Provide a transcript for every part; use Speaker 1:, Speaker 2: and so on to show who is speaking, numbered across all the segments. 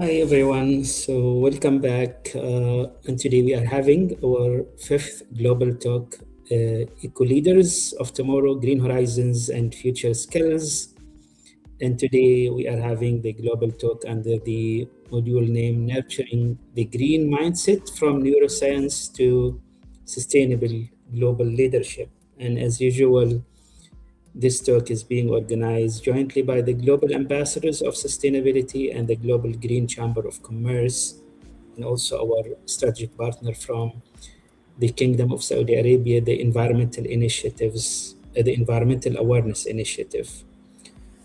Speaker 1: Hi everyone, so welcome back. And today we are having our fifth global talk, Eco Leaders of Tomorrow, Green Horizons and Future Skills. And today we are having the global talk under the module name Nurturing the Green Mindset from Neuroscience to Sustainable Global Leadership. And as usual, this talk is being organized jointly by the Global Ambassadors of Sustainability and the Global Green Chamber of Commerce, and also our strategic partner from the Kingdom of Saudi Arabia, the the Environmental Awareness Initiative.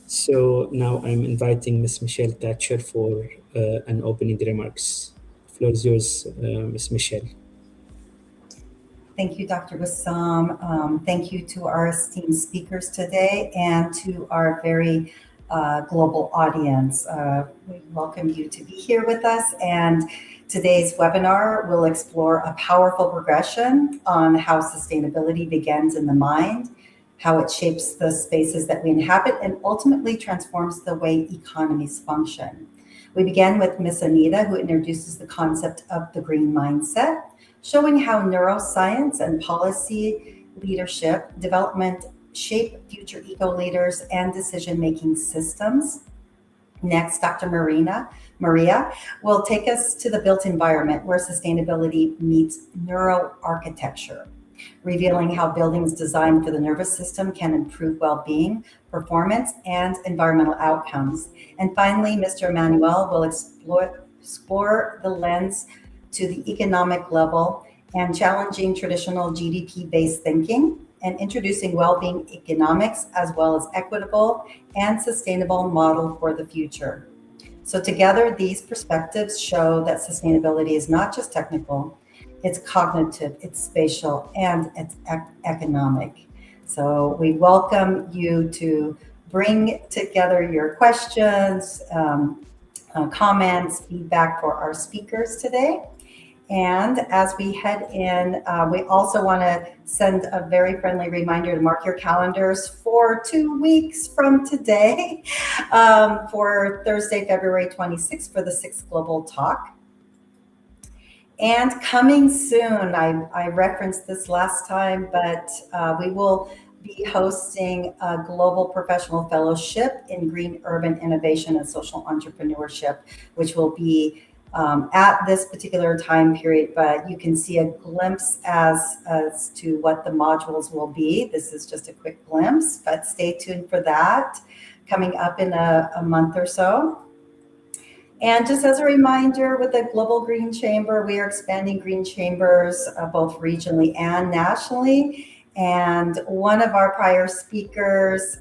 Speaker 1: So now I'm inviting Ms. Michelle Thatcher for an opening remarks. The floor is yours, Ms. Michelle.
Speaker 2: Thank you, Dr. Bassam. Thank you to our esteemed speakers today and to our very global audience. We welcome you to be here with us. And today's webinar will explore a powerful progression on how sustainability begins in the mind, how it shapes the spaces that we inhabit, and ultimately transforms the way economies function. We begin with Ms. Anita, who introduces the concept of the green mindset, showing how neuroscience and policy leadership development shape future eco-leaders and decision-making systems. Next, Dr. Maria will take us to the built environment where sustainability meets neuroarchitecture, revealing how buildings designed for the nervous system can improve well-being, performance, and environmental outcomes. And finally, Mr. Emmanuel will explore the lens to the economic level and challenging traditional GDP-based thinking and introducing well-being economics as well as equitable and sustainable model for the future. So together, these perspectives show that sustainability is not just technical, it's cognitive, it's spatial, and it's economic. So we welcome you to bring together your questions, comments, feedback for our speakers today. And as we head in, we also want to send a very friendly reminder to mark your calendars for 2 weeks from today, for Thursday, February 26th for the 6th Global Talk. And coming soon, I referenced this last time, but we will be hosting a global professional fellowship in green urban innovation and social entrepreneurship, which will be at this particular time period, but you can see a glimpse as to what the modules will be. This is just a quick glimpse, but stay tuned for that coming up in a month or so. And just as a reminder, with the Global Green Chamber, we are expanding green chambers both regionally and nationally. And one of our prior speakers,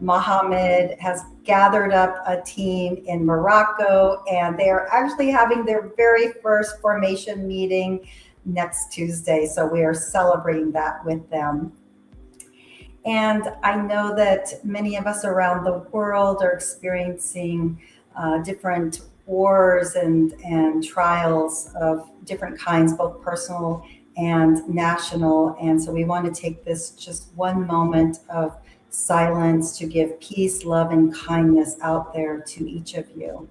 Speaker 2: Mohammed, has gathered up a team in Morocco, and they are actually having their very first formation meeting next Tuesday. So we are celebrating that with them. And I know that many of us around the world are experiencing different wars and trials of different kinds, both personal and national. And so we want to take this just one moment of silence to give peace, love, and kindness out there to each of you.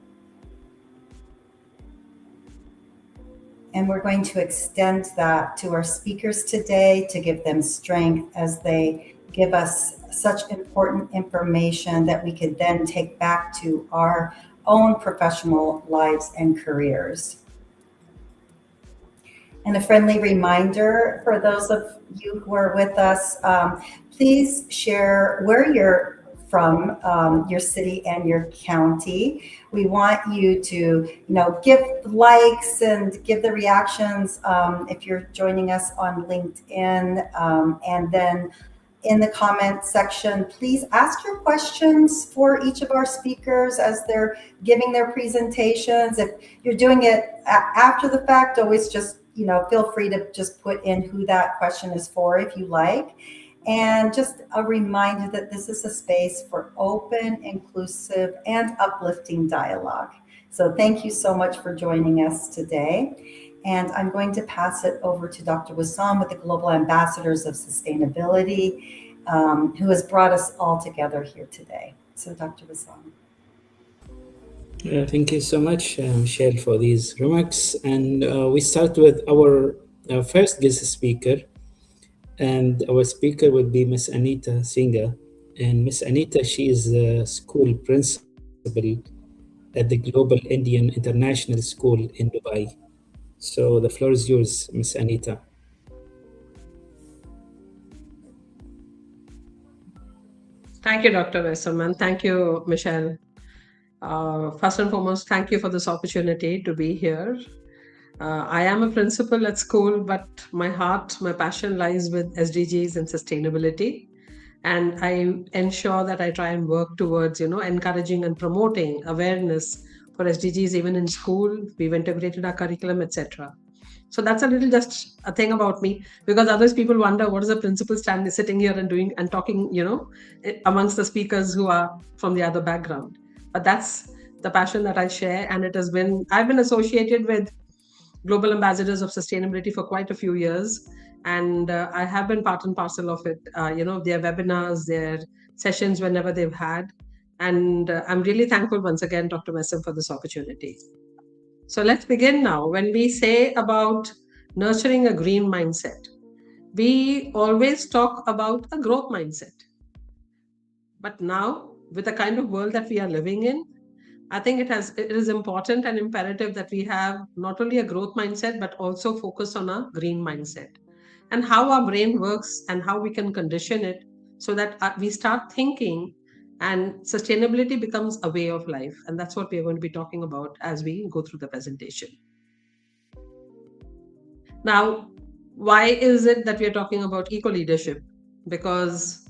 Speaker 2: And we're going to extend that to our speakers today to give them strength as they give us such important information that we could then take back to our own professional lives and careers. And a friendly reminder for those of you who are with us, please share where you're from, your city and your county. We want you to, give likes and give the reactions if you're joining us on LinkedIn, and then in the comment section, please ask your questions for each of our speakers as they're giving their presentations. If you're doing it after the fact, always just, feel free to just put in who that question is for if you like. And just a reminder that this is a space for open, inclusive, and uplifting dialogue. So thank you so much for joining us today. And I'm going to pass it over to Dr. Wissam with the Global Ambassadors of Sustainability, who has brought us all together here today. So Dr. Wissam.
Speaker 1: Thank you so much, Michelle, for these remarks. And we start with our first guest speaker. And our speaker will be Miss Anita Singha. And Miss Anita, she is a school principal at the Global Indian International School in Dubai. So the floor is yours, Miss Anita.
Speaker 3: Thank you, Dr. Vesam, and thank you, Michelle. First and foremost, thank you for this opportunity to be here. I am a principal at school, but my heart, my passion lies with SDGs and sustainability. And I ensure that I try and work towards, encouraging and promoting awareness for SDGs even in school. We've integrated our curriculum, etc. So that's a little just a thing about me, because others people wonder what is the principal stand sitting here and doing and talking, amongst the speakers who are from the other background. But that's the passion that I share, and I've been associated with Global Ambassadors of Sustainability for quite a few years, and I have been part and parcel of it. Their webinars, their sessions whenever they've had, and I'm really thankful once again, Dr. Messam, for this opportunity. So let's begin now. When we say about nurturing a green mindset, we always talk about a growth mindset. But now, with the kind of world that we are living in, I think it is important and imperative that we have not only a growth mindset, but also focus on a green mindset and how our brain works and how we can condition it so that we start thinking and sustainability becomes a way of life. And that's what we're going to be talking about as we go through the presentation. Now, why is it that we're talking about eco-leadership? Because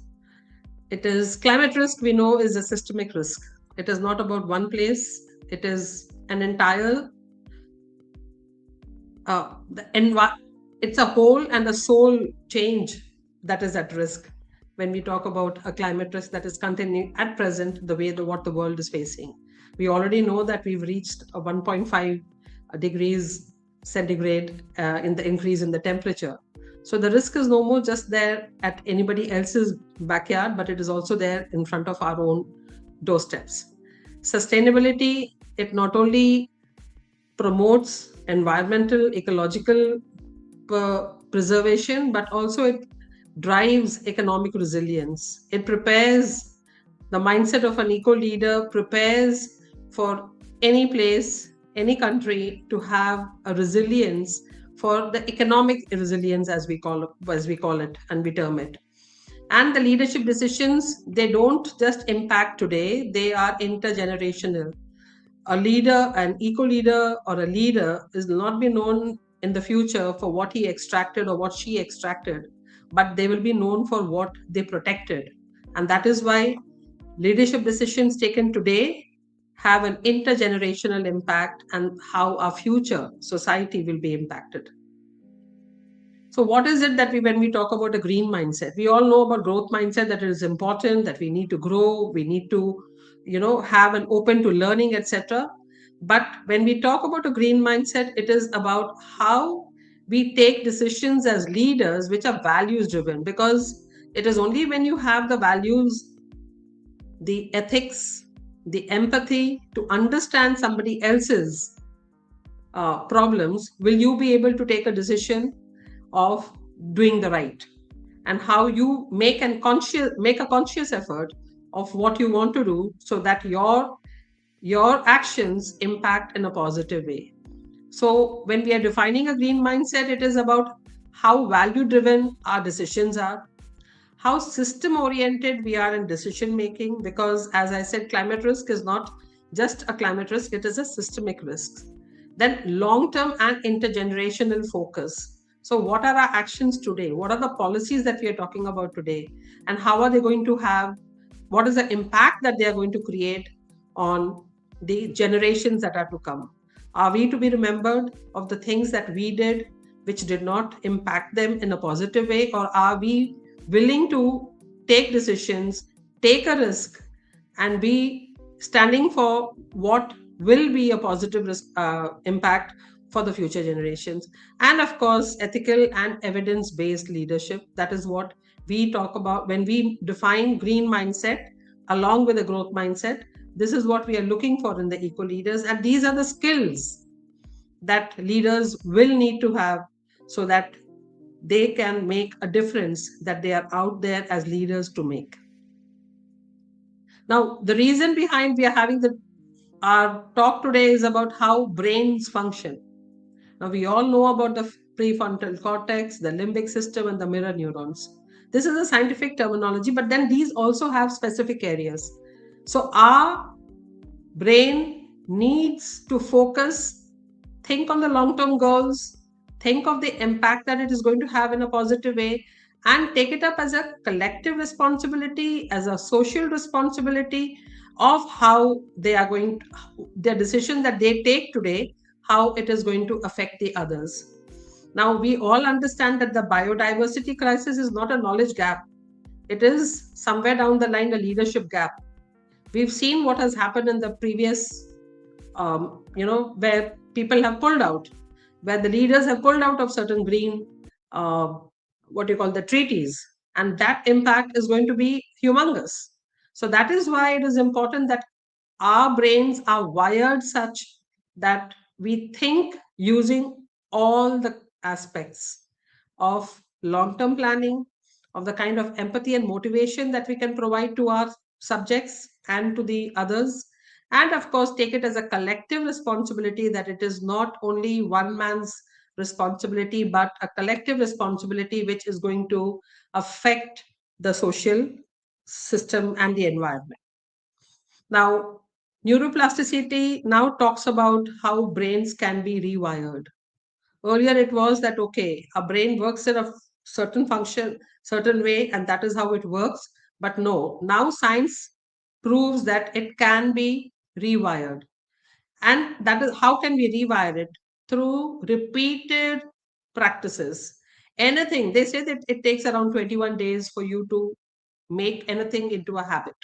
Speaker 3: it is climate risk, we know, is a systemic risk. It is not about one place. It is an entire, it's a whole and a soul change that is at risk when we talk about a climate risk that is continuing at present, what the world is facing. We already know that we've reached a 1.5 degrees centigrade in the increase in the temperature. So the risk is no more just there at anybody else's backyard, but it is also there in front of our own doorsteps. Sustainability, it not only promotes environmental, ecological preservation, but also it drives economic resilience. It prepares the mindset of an eco-leader, prepares for any place, any country to have a resilience for the economic resilience, as we call it, and we term it. And the leadership decisions, they don't just impact today, they are intergenerational. A leader, an eco-leader or a leader will not be known in the future for what he extracted or what she extracted, but they will be known for what they protected. And that is why leadership decisions taken today have an intergenerational impact and how our future society will be impacted. So what is it that when we talk about a green mindset, we all know about growth mindset, that it is important, that we need to grow, we need to, have an open to learning, etc. But when we talk about a green mindset, it is about how we take decisions as leaders which are values driven, because it is only when you have the values, the ethics, the empathy to understand somebody else's problems, will you be able to take a decision of doing the right, and how you make a conscious effort of what you want to do so that your actions impact in a positive way. So when we are defining a green mindset, it is about how value driven our decisions are, how system oriented we are in decision making, because as I said, climate risk is not just a climate risk, it is a systemic risk. Then long term and intergenerational focus. So what are our actions today? What are the policies that we are talking about today? And how are they going to what is the impact that they are going to create on the generations that are to come? Are we to be remembered of the things that we did which did not impact them in a positive way? Or are we willing to take decisions, take a risk, and be standing for what will be a positive impact for the future generations? And of course, ethical and evidence-based leadership. That is what we talk about when we define green mindset along with a growth mindset. This is what we are looking for in the eco leaders, and these are the skills that leaders will need to have so that they can make a difference, that they are out there as leaders to make. Now, the reason behind we are having our talk today is about how brains function. Now, we all know about the prefrontal cortex, the limbic system, and the mirror neurons. This is a scientific terminology, but then these also have specific areas. So our brain needs to focus, think on the long-term goals, think of the impact that it is going to have in a positive way, and take it up as a collective responsibility, as a social responsibility of how they are going to, their decision that they take today, how it is going to affect the others. Now, we all understand that the biodiversity crisis is not a knowledge gap. It is somewhere down the line a leadership gap. We've seen what has happened in the previous, where people have pulled out, where the leaders have pulled out of certain green, what you call the treaties, and that impact is going to be humongous. So that is why it is important that our brains are wired such that we think using all the aspects of long-term planning, of the kind of empathy and motivation that we can provide to our subjects and to the others, and of course take it as a collective responsibility, that it is not only one man's responsibility but a collective responsibility which is going to affect the social system and the environment. Now, neuroplasticity now talks about how brains can be rewired. Earlier it was that, okay, a brain works in a certain function, certain way, and that is how it works. But no, now science proves that it can be rewired. And that is how can we rewire it? Through repeated practices. Anything, they say that it takes around 21 days for you to make anything into a habit.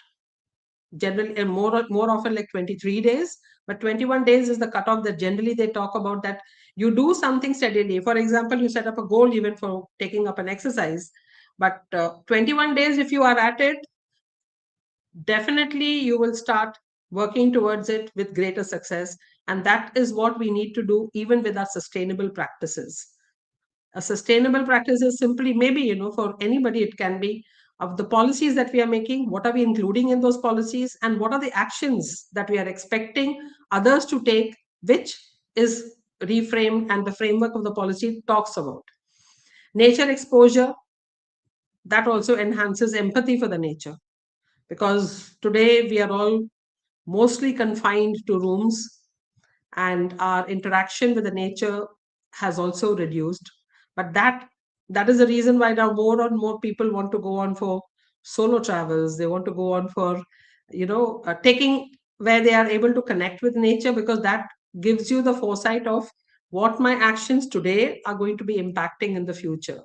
Speaker 3: Generally, and more often like 23 days, but 21 days is the cutoff that generally they talk about, that you do something steadily. For example, you set up a goal even for taking up an exercise, but 21 days, if you are at it, definitely you will start working towards it with greater success. And that is what we need to do even with our sustainable practices. A sustainable practice is simply, maybe, for anybody, it can be of the policies that we are making, what are we including in those policies, and what are the actions that we are expecting others to take, which is reframed and the framework of the policy talks about. Nature exposure, that also enhances empathy for the nature, because today we are all mostly confined to rooms and our interaction with the nature has also reduced. But that is the reason why now more and more people want to go on for solo travels. They want to go on for taking, where they are able to connect with nature, because that gives you the foresight of what my actions today are going to be impacting in the future.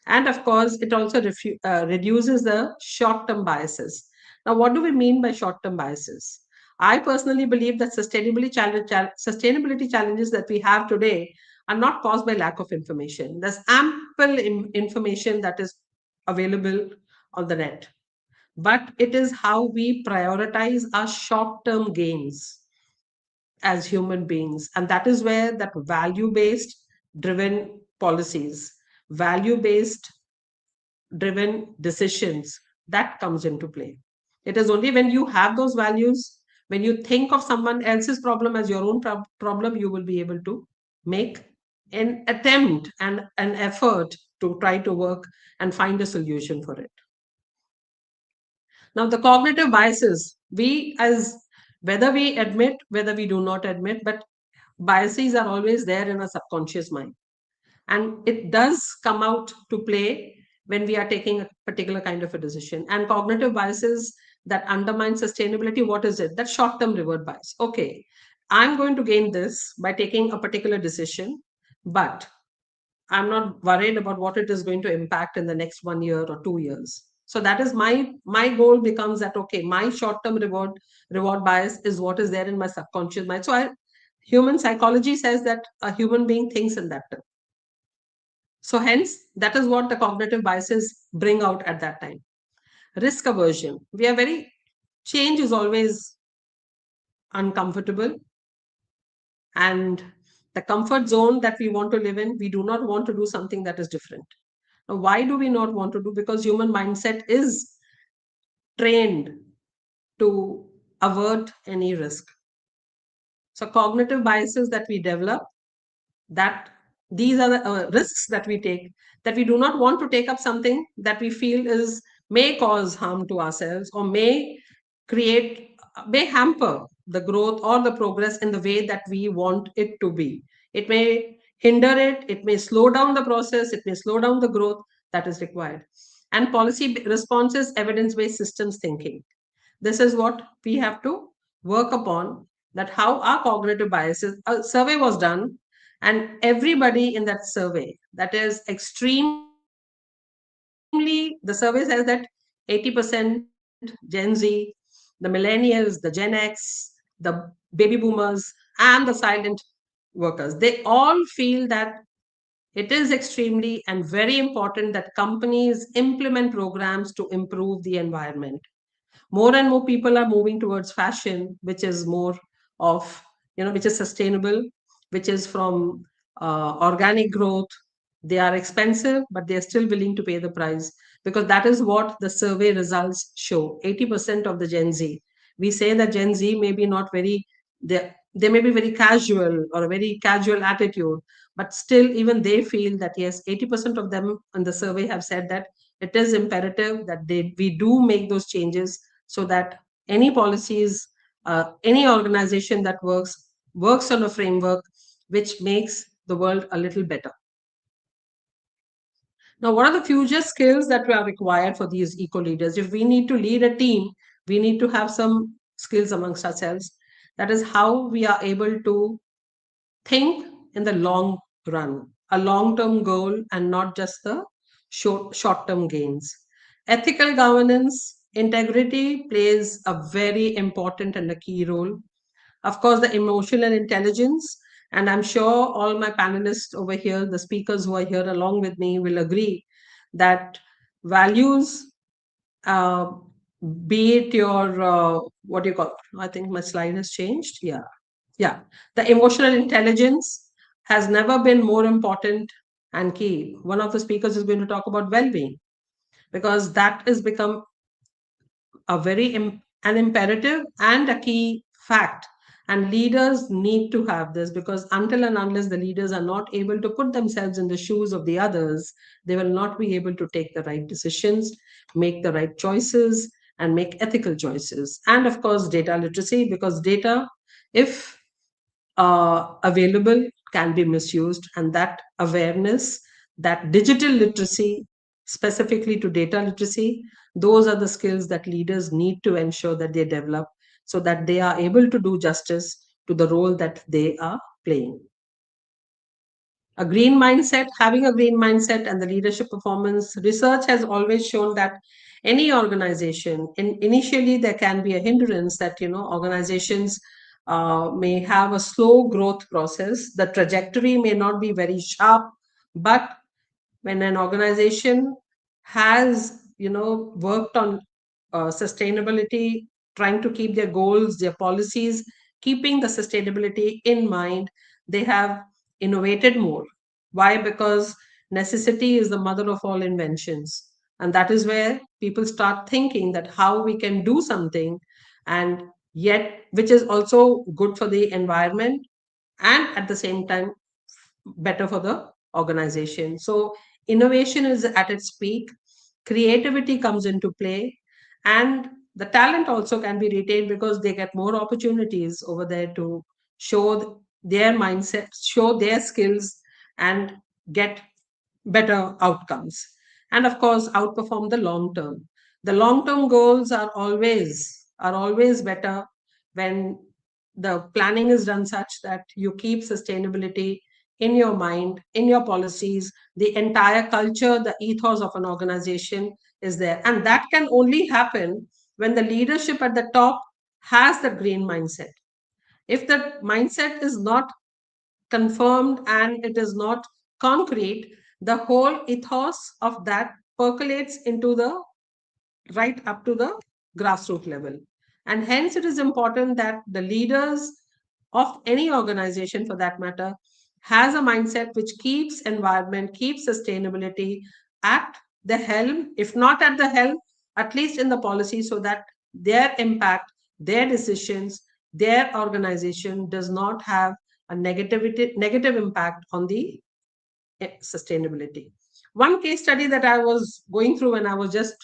Speaker 3: And of course it also reduces the short-term biases. Now, what do we mean by short-term biases? I personally believe that sustainability challenges that we have today are not caused by lack of information. There's ample information that is available on the net, but it is how we prioritize our short-term gains as human beings. And that is where that value-based driven policies, value-based driven decisions, that comes into play. It is only when you have those values, when you think of someone else's problem as your own problem, you will be able to make an attempt and an effort to try to work and find a solution for it. Now, the cognitive biases, whether we admit, whether we do not admit, but biases are always there in our subconscious mind. And it does come out to play when we are taking a particular kind of a decision. And cognitive biases that undermine sustainability, what is it? That short-term reward bias. Okay, I'm going to gain this by taking a particular decision, but I'm not worried about what it is going to impact in the next 1 year or 2 years. So that is my goal becomes that, okay, my short-term reward bias is what is there in my subconscious mind. So human psychology says that a human being thinks in that term. So hence, that is what the cognitive biases bring out at that time. Risk aversion. Change is always uncomfortable. And the comfort zone that we want to live in, we do not want to do something that is different. Now, why do we not want to do? Because human mindset is trained to avert any risk. So cognitive biases that we develop, that these are the risks that we take, that we do not want to take up something that we feel is may cause harm to ourselves or may hamper the growth or the progress in the way that we want it to be. It may hinder it, it may slow down the process, it may slow down the growth that is required. And policy responses, evidence-based systems thinking. This is what we have to work upon, that how our cognitive biases. A survey was done, and everybody in that survey, that is the survey says that 80% Gen Z, the millennials, the Gen X, the baby boomers, and the silent workers, they all feel that it is extremely and very important that companies implement programs to improve the environment. More and more people are moving towards fashion, which is more of, which is sustainable, which is from organic growth. They are expensive, but they are still willing to pay the price, because that is what the survey results show. 80% of the Gen Z, we say that Gen Z may be not very, they may be very casual or a very casual attitude, but still even they feel that yes, 80% of them in the survey have said that it is imperative that we do make those changes, so that any policies, any organization that works on a framework which makes the world a little better. Now, what are the future skills that are required for these eco leaders? If we need to lead a team, we need to have some skills amongst ourselves. That is how we are able to think in the long run, a long-term goal and not just the short-term gains. Ethical governance, integrity plays a very important and a key role. Of course, the emotional intelligence, and I'm sure all my panelists over here, the speakers who are here along with me, will agree that values, uh, be it your, what do you call, I think my slide has changed. Yeah. The emotional intelligence has never been more important and key. One of the speakers is going to talk about well-being, because that has become an imperative and a key fact. And leaders need to have this, because until and unless the leaders are not able to put themselves in the shoes of the others, they will not be able to take the right decisions, make the right choices, and make ethical choices. And of course, data literacy, because data, if available, can be misused. And that awareness, that digital literacy, specifically to data literacy, those are the skills that leaders need to ensure that they develop, so that they are able to do justice to the role that they are playing. A green mindset, having a green mindset and the leadership performance, research has always shown that any organization, initially there can be a hindrance that, organizations may have a slow growth process. The trajectory may not be very sharp, but when an organization has, worked on sustainability, trying to keep their goals, their policies, keeping the sustainability in mind, they have innovated more. Why? Because necessity is the mother of all inventions. And that is where people start thinking that how we can do something, and yet which is also good for the environment, and at the same time better for the organization. So innovation is at its peak, creativity comes into play, and the talent also can be retained, because they get more opportunities over there to show their mindset, show their skills, and get better outcomes. And of course, outperform the long term. The long term goals are always better when the planning is done such that you keep sustainability in your mind, in your policies. The entire culture, the ethos of an organization is there. And that can only happen when the leadership at the top has the green mindset. If the mindset is not confirmed and it is not concrete, the whole ethos of that percolates into the right up to the grassroots level. And hence it is important that the leaders of any organization, for that matter, has a mindset which keeps environment, keeps sustainability at the helm, if not at the helm, at least in the policy, so that their impact, their decisions, their organization does not have a negative impact on the sustainability. One case study that I was going through when I was just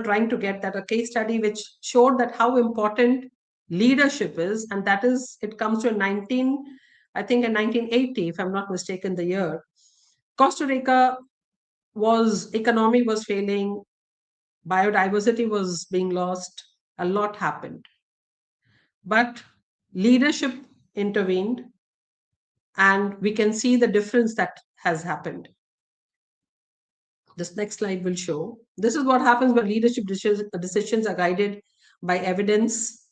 Speaker 3: trying to get that, a case study which showed that how important leadership is, and that is, it comes to I think in 1980, if I'm not mistaken, the year. Costa Rica economy was failing, biodiversity was being lost, a lot happened. But leadership intervened, and we can see the difference that has happened. This next slide will show. This is what happens when leadership decisions are guided by evidence.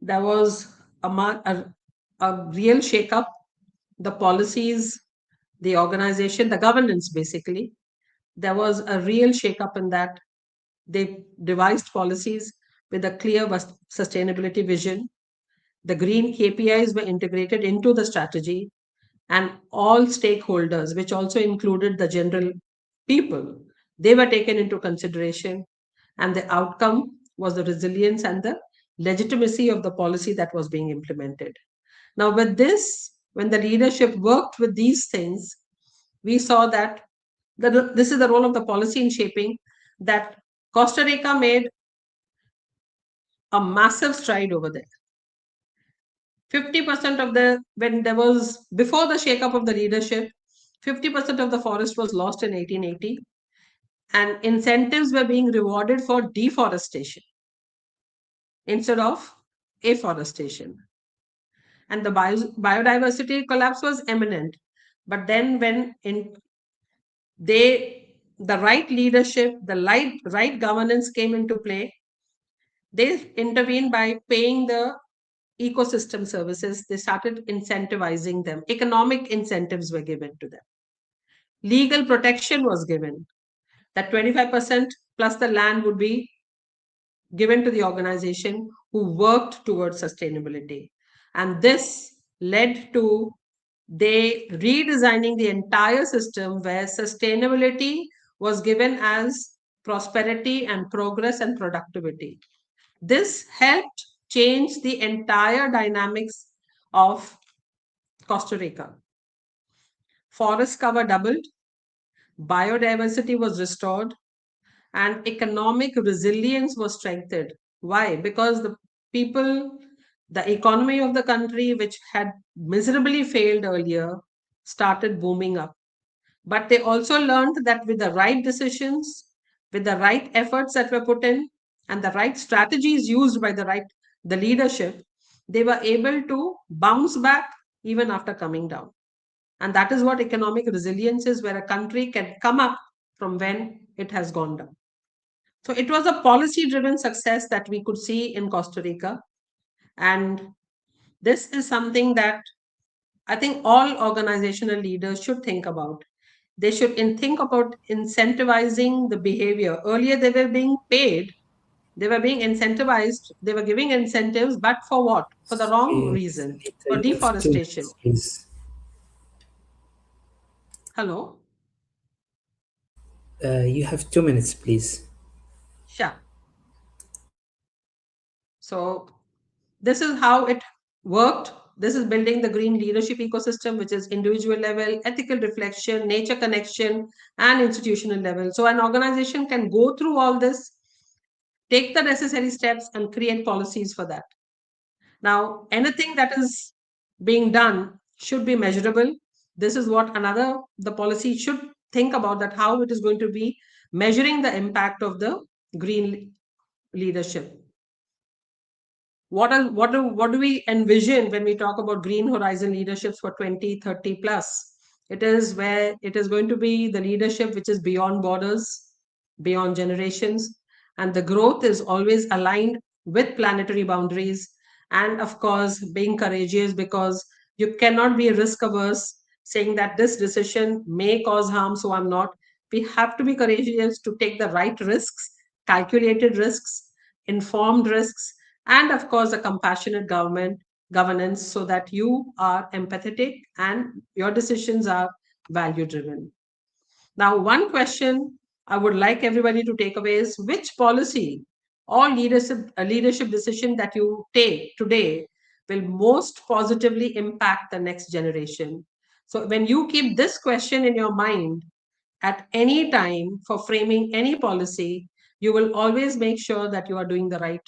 Speaker 3: There was a real shake-up. The policies, the organization, the governance, basically. There was a real shake-up in that. They devised policies with a clear sustainability vision. The green KPIs were integrated into the strategy, and all stakeholders, which also included the general people, they were taken into consideration. And the outcome was the resilience and the legitimacy of the policy that was being implemented. Now, with this, when the leadership worked with these things, we saw that this is the role of the policy in shaping, that Costa Rica made a massive stride over there. 50% of before the shake-up of the leadership, 50% of the forest was lost in 1880, and incentives were being rewarded for deforestation instead of afforestation. And the biodiversity collapse was imminent. But then when the right leadership, the right governance came into play, they intervened by paying the ecosystem services. They started incentivizing them. Economic incentives were given to them. Legal protection was given, that 25% plus the land would be given to the organization who worked towards sustainability. And this led to they redesigning the entire system, where sustainability was given as prosperity and progress and productivity. This helped change the entire dynamics of Costa Rica. Forest cover doubled, biodiversity was restored, and economic resilience was strengthened. Why? Because the economy of the country, which had miserably failed earlier, started booming up. But they also learned that with the right decisions, with the right efforts that were put in, and the right strategies used by the leadership, they were able to bounce back even after coming down. And that is what economic resilience is, where a country can come up from when it has gone down. So it was a policy-driven success that we could see in Costa Rica. And this is something that I think all organizational leaders should think about. They should think about incentivizing the behavior. Earlier, they were being paid, they were being incentivized, they were giving incentives, but for what? For the wrong reason, for deforestation. Hello?
Speaker 1: You have 2 minutes, please.
Speaker 3: Sure. So this is how it worked. This is building the green leadership ecosystem, which is individual level, ethical reflection, nature connection, and institutional level. So an organization can go through all this, take the necessary steps, and create policies for that. Now, anything that is being done should be measurable. This is what the policy should think about, that how it is going to be measuring the impact of the green leadership. What do we envision when we talk about Green Horizon leaderships for 2030 plus? It is where it is going to be the leadership which is beyond borders, beyond generations, and the growth is always aligned with planetary boundaries. And of course, being courageous, because you cannot be risk averse, saying that this decision may cause harm, so I'm not. We have to be courageous to take the right risks, calculated risks, informed risks, and of course, a compassionate governance so that you are empathetic and your decisions are value driven. Now, one question I would like everybody to take away is which policy or leadership decision that you take today will most positively impact the next generation. So, when you keep this question in your mind at any time for framing any policy, you will always make sure that you are doing the right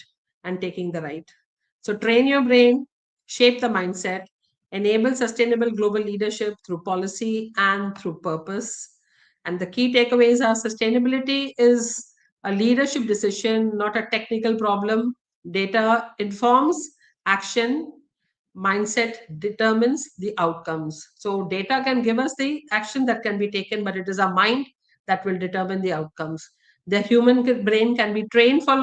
Speaker 3: and taking the right. So, train your brain, shape the mindset, enable sustainable global leadership through policy and through purpose. And the key takeaways are sustainability is a leadership decision, not a technical problem. Data informs action, mindset determines the outcomes. So data can give us the action that can be taken, but it is our mind that will determine the outcomes. The human brain can be trained for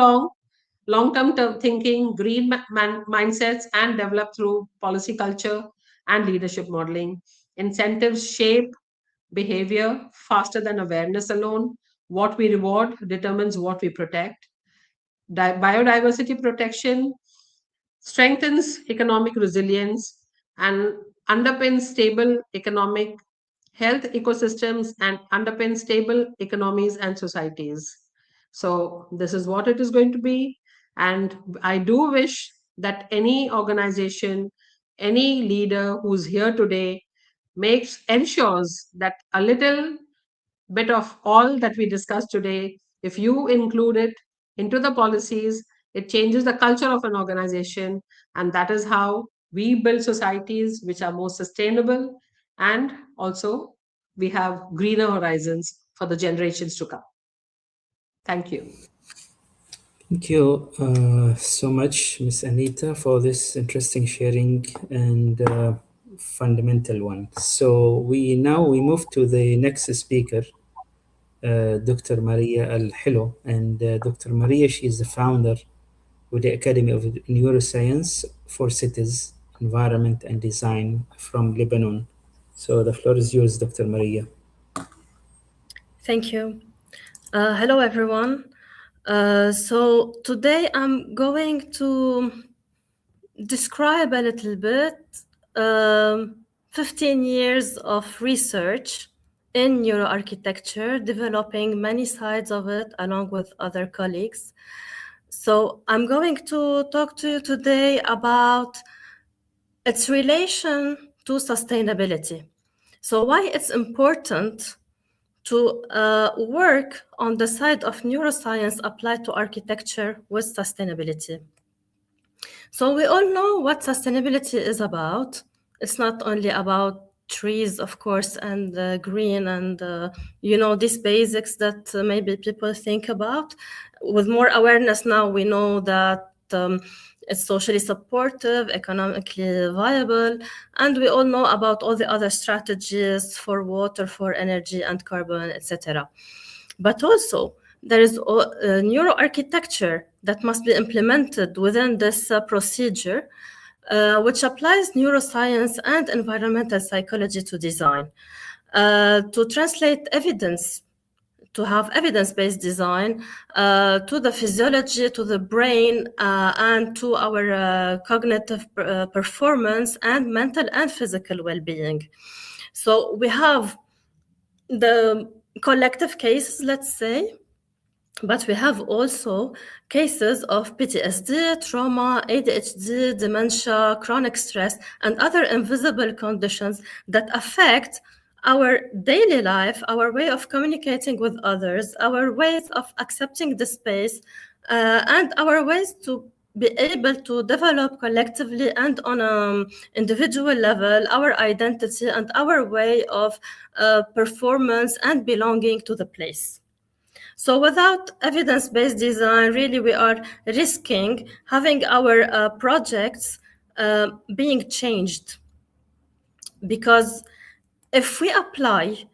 Speaker 3: long-term thinking, green mindsets, and developed through policy culture and leadership modeling. Incentives shape behavior faster than awareness alone. What we reward determines what we protect. Biodiversity protection strengthens economic resilience and underpins stable economic health ecosystems and underpins stable economies and societies. So this is what it is going to be. And I do wish that any organization, any leader who's here today ensures that a little bit of all that we discussed today, if you include it into the policies, it changes the culture of an organization. And that is how we build societies which are more sustainable. And also, we have greener horizons for the generations to come. Thank you.
Speaker 1: Thank you so much, Ms. Anita, for this interesting sharing and fundamental one. So we move to the next speaker, Dr. Maria Al-Hilo. And Dr. Maria, she is the founder of the Academy of Neuroscience for Cities, Environment and Design from Lebanon. So the floor is yours, Dr. Maria.
Speaker 4: Thank you. Hello, everyone. So today I'm going to describe a little bit 15 years of research in neuroarchitecture, developing many sides of it along with other colleagues. So I'm going to talk to you today about its relation to sustainability. So why it's important to work on the side of neuroscience applied to architecture with sustainability. So we all know what sustainability is about. It's not only about trees, of course, and green and, these basics that maybe people think about. With more awareness now, we know that it's socially supportive, economically viable, and we all know about all the other strategies for water, for energy and carbon, etc. But also, there is a neuroarchitecture that must be implemented within this procedure, which applies neuroscience and environmental psychology to design, to translate evidence, to have evidence-based design to the physiology, to the brain, and to our cognitive performance and mental and physical well-being. So we have the collective cases, let's say, but we have also cases of PTSD, trauma, ADHD, dementia, chronic stress, and other invisible conditions that affect our daily life, our way of communicating with others, our ways of accepting the space, and our ways to be able to develop collectively and on an individual level our identity and our way of performance and belonging to the place. So without evidence-based design, really we are risking having our projects being changed, because if we apply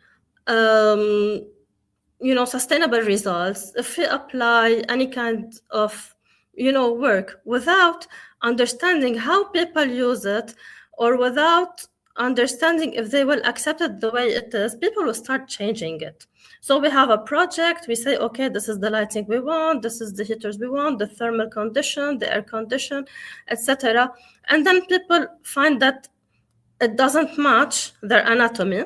Speaker 4: sustainable results, if we apply any kind of work without understanding how people use it, or without understanding if they will accept it the way it is, people will start changing it. So we have a project, we say, okay, this is the lighting we want, this is the heaters we want, the thermal condition, the air condition, etc. And then people find that it doesn't match their anatomy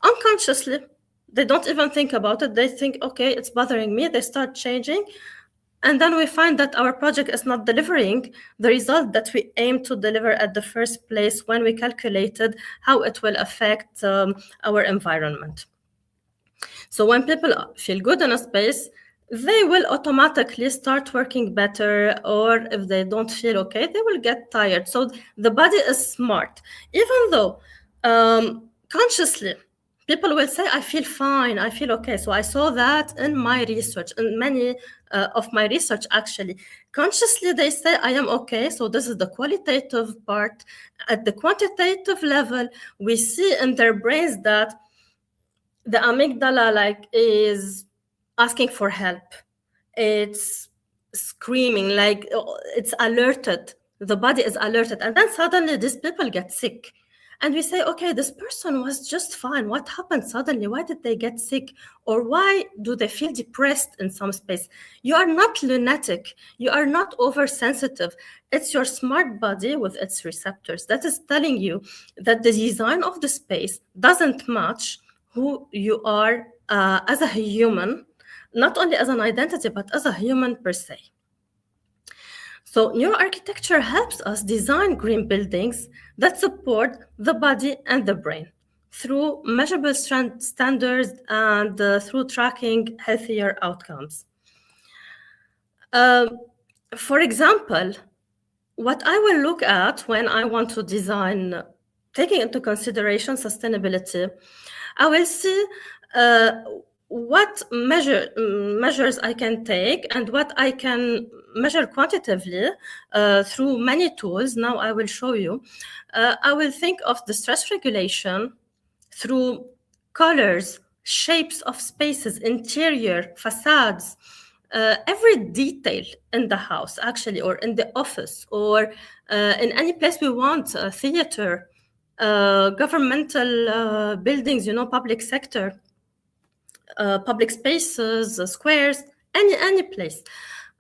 Speaker 4: unconsciously. They don't even think about it. They think, okay, it's bothering me. They start changing. And then we find that our project is not delivering the result that we aim to deliver at the first place when we calculated how it will affect our environment. So when people feel good in a space, they will automatically start working better, or if they don't feel okay, they will get tired. So the body is smart. Even though consciously, people will say, I feel fine, I feel okay. So I saw that in my research, in many of my research, actually. Consciously, they say, I am okay. So this is the qualitative part. At the quantitative level, we see in their brains that the amygdala is asking for help. It's screaming, it's alerted. The body is alerted. And then suddenly these people get sick. And we say, okay, this person was just fine. What happened suddenly? Why did they get sick? Or why do they feel depressed in some space? You are not lunatic. You are not oversensitive. It's your smart body with its receptors that is telling you that the design of the space doesn't match who you are as a human, not only as an identity, but as a human per se. So neuroarchitecture helps us design green buildings that support the body and the brain through measurable standards and through tracking healthier outcomes. For example, what I will look at when I want to design, taking into consideration sustainability, I will see what measures I can take and what I can measure quantitatively through many tools. Now I will show you. I will think of the stress regulation through colors, shapes of spaces, interior, facades, every detail in the house, actually, or in the office, or in any place we want, a theater, governmental buildings, public sector, public spaces, squares, any place.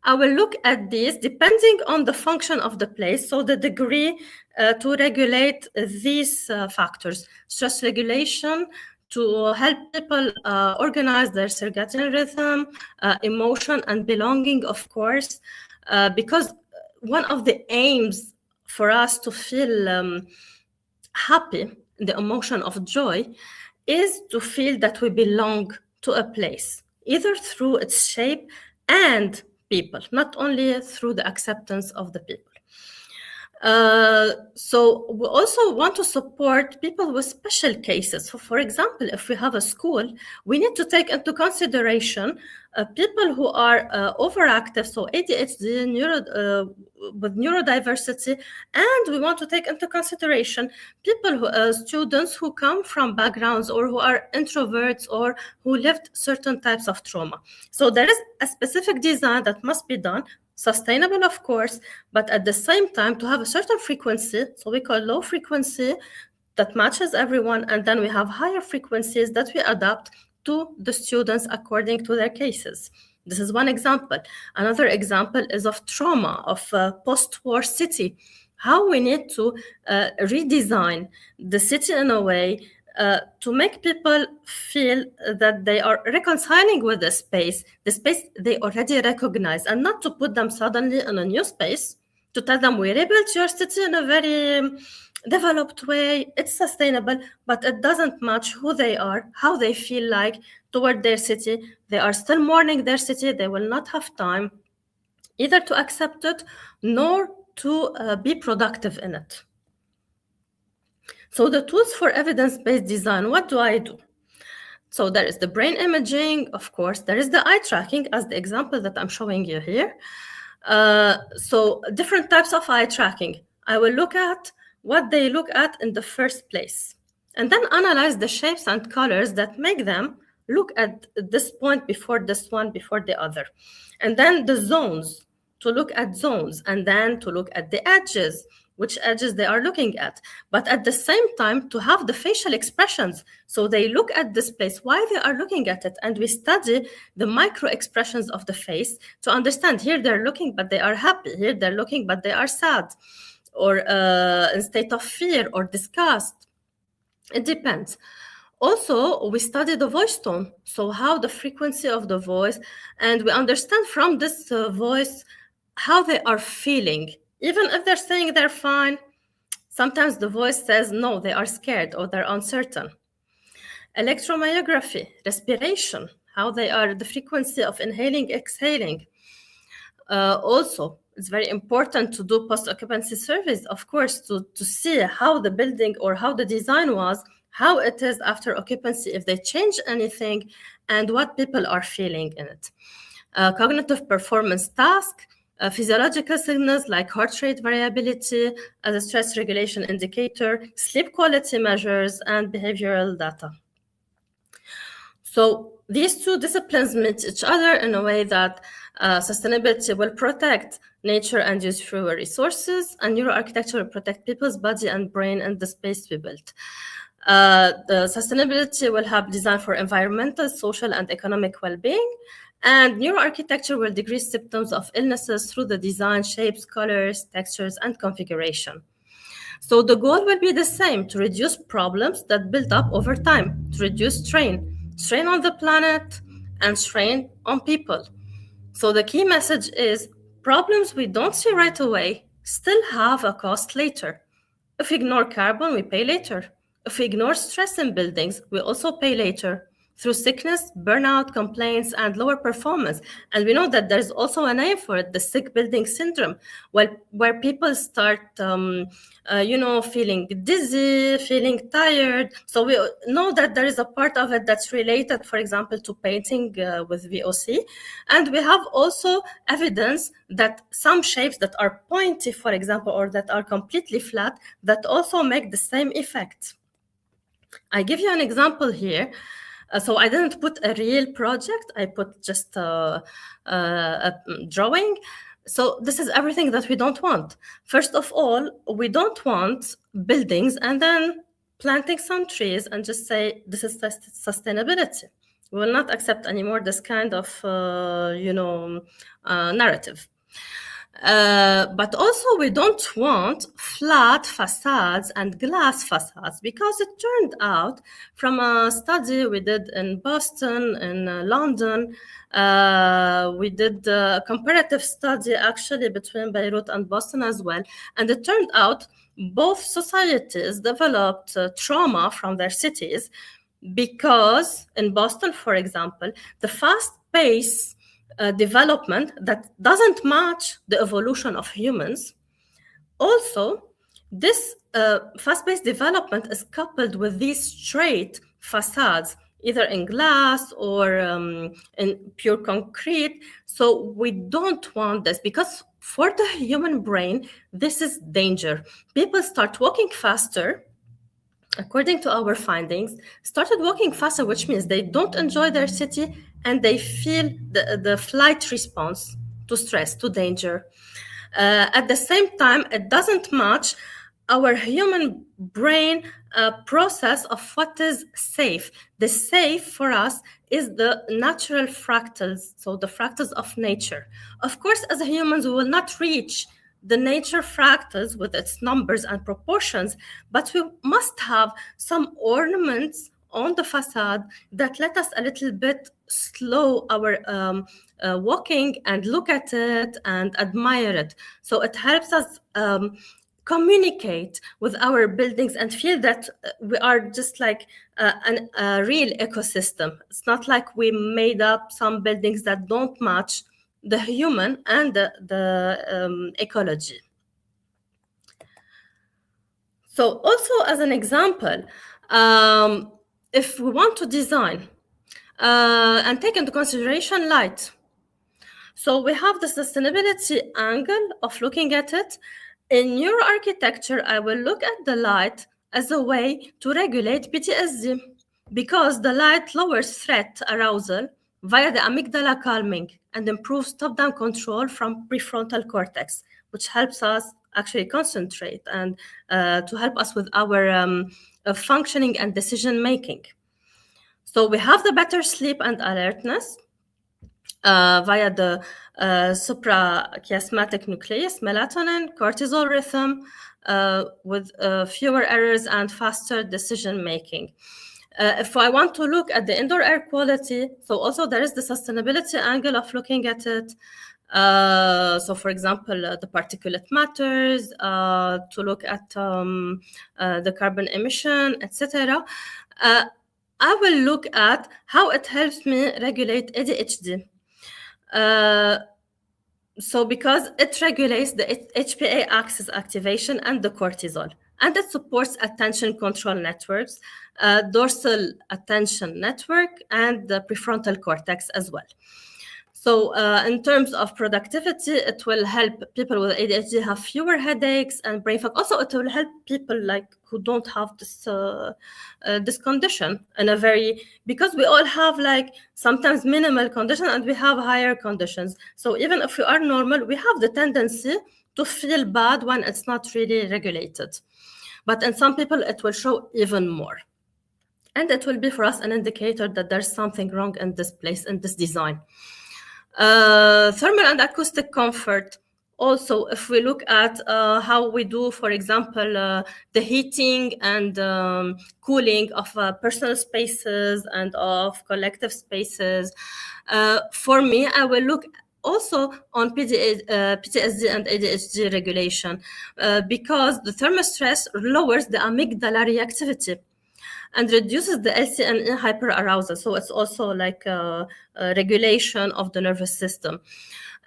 Speaker 4: I will look at these depending on the function of the place, so the degree to regulate these factors. Stress regulation to help people organize their circadian rhythm, emotion and belonging, of course, because one of the aims for us to feel happy, the emotion of joy, is to feel that we belong to a place, either through its shape and people, not only through the acceptance of the people. So we also want to support people with special cases. So for example, if we have a school, we need to take into consideration people who are overactive, so ADHD, with neurodiversity, and we want to take into consideration people students who come from backgrounds or who are introverts or who lived certain types of trauma. So there is a specific design that must be done, sustainable, of course, but at the same time to have a certain frequency, so we call low frequency, that matches everyone, and then we have higher frequencies that we adapt to the students according to their cases. This is one example. Another example is of trauma, of post-war city, how we need to redesign the city in a way to make people feel that they are reconciling with the space they already recognize, and not to put them suddenly in a new space, to tell them we rebuilt your city in a very developed way, it's sustainable, but it doesn't match who they are, how they feel like toward their city. They are still mourning their city. They will not have time either to accept it nor to be productive in it. So the tools for evidence-based design, what do I do? So there is the brain imaging, of course. There is the eye tracking, as the example that I'm showing you here. So different types of eye tracking. I will look at what they look at in the first place, and then analyze the shapes and colors that make them look at this point before this one, before the other. And then the zones, to look at zones, and then to look at the edges, which edges they are looking at, but at the same time to have the facial expressions. So they look at this place, why they are looking at it, and we study the micro expressions of the face to understand, here they're looking but they are happy, here they're looking but they are sad, or in state of fear or disgust. It depends. Also, we study the voice tone, so how the frequency of the voice, and we understand from this voice how they are feeling. Even if they're saying they're fine, sometimes the voice says no, they are scared or they're uncertain. Electromyography, respiration, how they are, the frequency of inhaling, exhaling. Also, it's very important to do post-occupancy surveys, of course, to see how the building or how the design was, how it is after occupancy, if they change anything, and what people are feeling in it. Cognitive performance task, physiological signals like heart rate variability as a stress regulation indicator, sleep quality measures, and behavioral data. So these two disciplines meet each other in a way that sustainability will protect nature and use fewer resources, and neuroarchitecture will protect people's body and brain and the space we built. The sustainability will have design for environmental, social, and economic well-being, and neuroarchitecture will decrease symptoms of illnesses through the design, shapes, colors, textures, and configuration. So the goal will be the same, to reduce problems that build up over time, to reduce strain on the planet and strain on people. So the key message is problems we don't see right away still have a cost later. If we ignore carbon, we pay later. If we ignore stress in buildings, we also pay later through sickness, burnout, complaints, and lower performance. And we know that there's also a name for it, the sick building syndrome, where people start, feeling dizzy, feeling tired. So we know that there is a part of it that's related, for example, to painting with VOC. And we have also evidence that some shapes that are pointy, for example, or that are completely flat, that also make the same effect. I give you an example here. So I didn't put a real project, I put just a drawing. So this is everything that we don't want. First of all, we don't want buildings and then planting some trees and just say, this is sustainability. We will not accept anymore this kind of, narrative. But also we don't want flat facades and glass facades, because it turned out from a study we did in Boston, in London, we did a comparative study actually between Beirut and Boston as well. And it turned out both societies developed trauma from their cities, because in Boston, for example, the fast pace development that doesn't match the evolution of humans. Also, this fast-paced development is coupled with these straight facades, either in glass or in pure concrete. So we don't want this, because for the human brain, this is danger. People start walking faster, according to our findings, started walking faster, which means they don't enjoy their city and they feel the flight response to stress, to danger. At the same time, it doesn't match our human brain process of what is safe. The safe for us is the natural fractals, so the fractals of nature. Of course, as humans, we will not reach the nature fractals with its numbers and proportions, but we must have some ornaments on the facade that let us a little bit slow our walking and look at it and admire it. So it helps us communicate with our buildings and feel that we are just like a real ecosystem. It's not like we made up some buildings that don't match the human and the ecology. So also as an example, if we want to design and take into consideration light, so we have the sustainability angle of looking at it. In neuroarchitecture, I will look at the light as a way to regulate PTSD, because the light lowers threat arousal via the amygdala calming and improves top-down control from prefrontal cortex, which helps us actually concentrate and to help us with our functioning and decision making. So we have the better sleep and alertness via the suprachiasmatic nucleus, melatonin, cortisol rhythm, with fewer errors and faster decision making. If I want to look at the indoor air quality, so also there is the sustainability angle of looking at it. So, for example, the particulate matters, to look at the carbon emission, etc. I will look at how it helps me regulate ADHD. So because it regulates the HPA axis activation and the cortisol, and it supports attention control networks, dorsal attention network, and the prefrontal cortex as well. So in terms of productivity, it will help people with ADHD have fewer headaches and brain fog. Also, it will help people like who don't have this condition in a very, because we all have like sometimes minimal condition and we have higher conditions. So even if we are normal, we have the tendency to feel bad when it's not really regulated. But in some people, it will show even more. And it will be for us an indicator that there's something wrong in this place, in this design. Thermal and acoustic comfort. Also, if we look at how we do, for example, the heating and cooling of personal spaces and of collective spaces, for me, I will look also on PTSD and ADHD regulation because the thermostress lowers the amygdala reactivity and reduces the LCNE hyperarousal. So it's also like a regulation of the nervous system.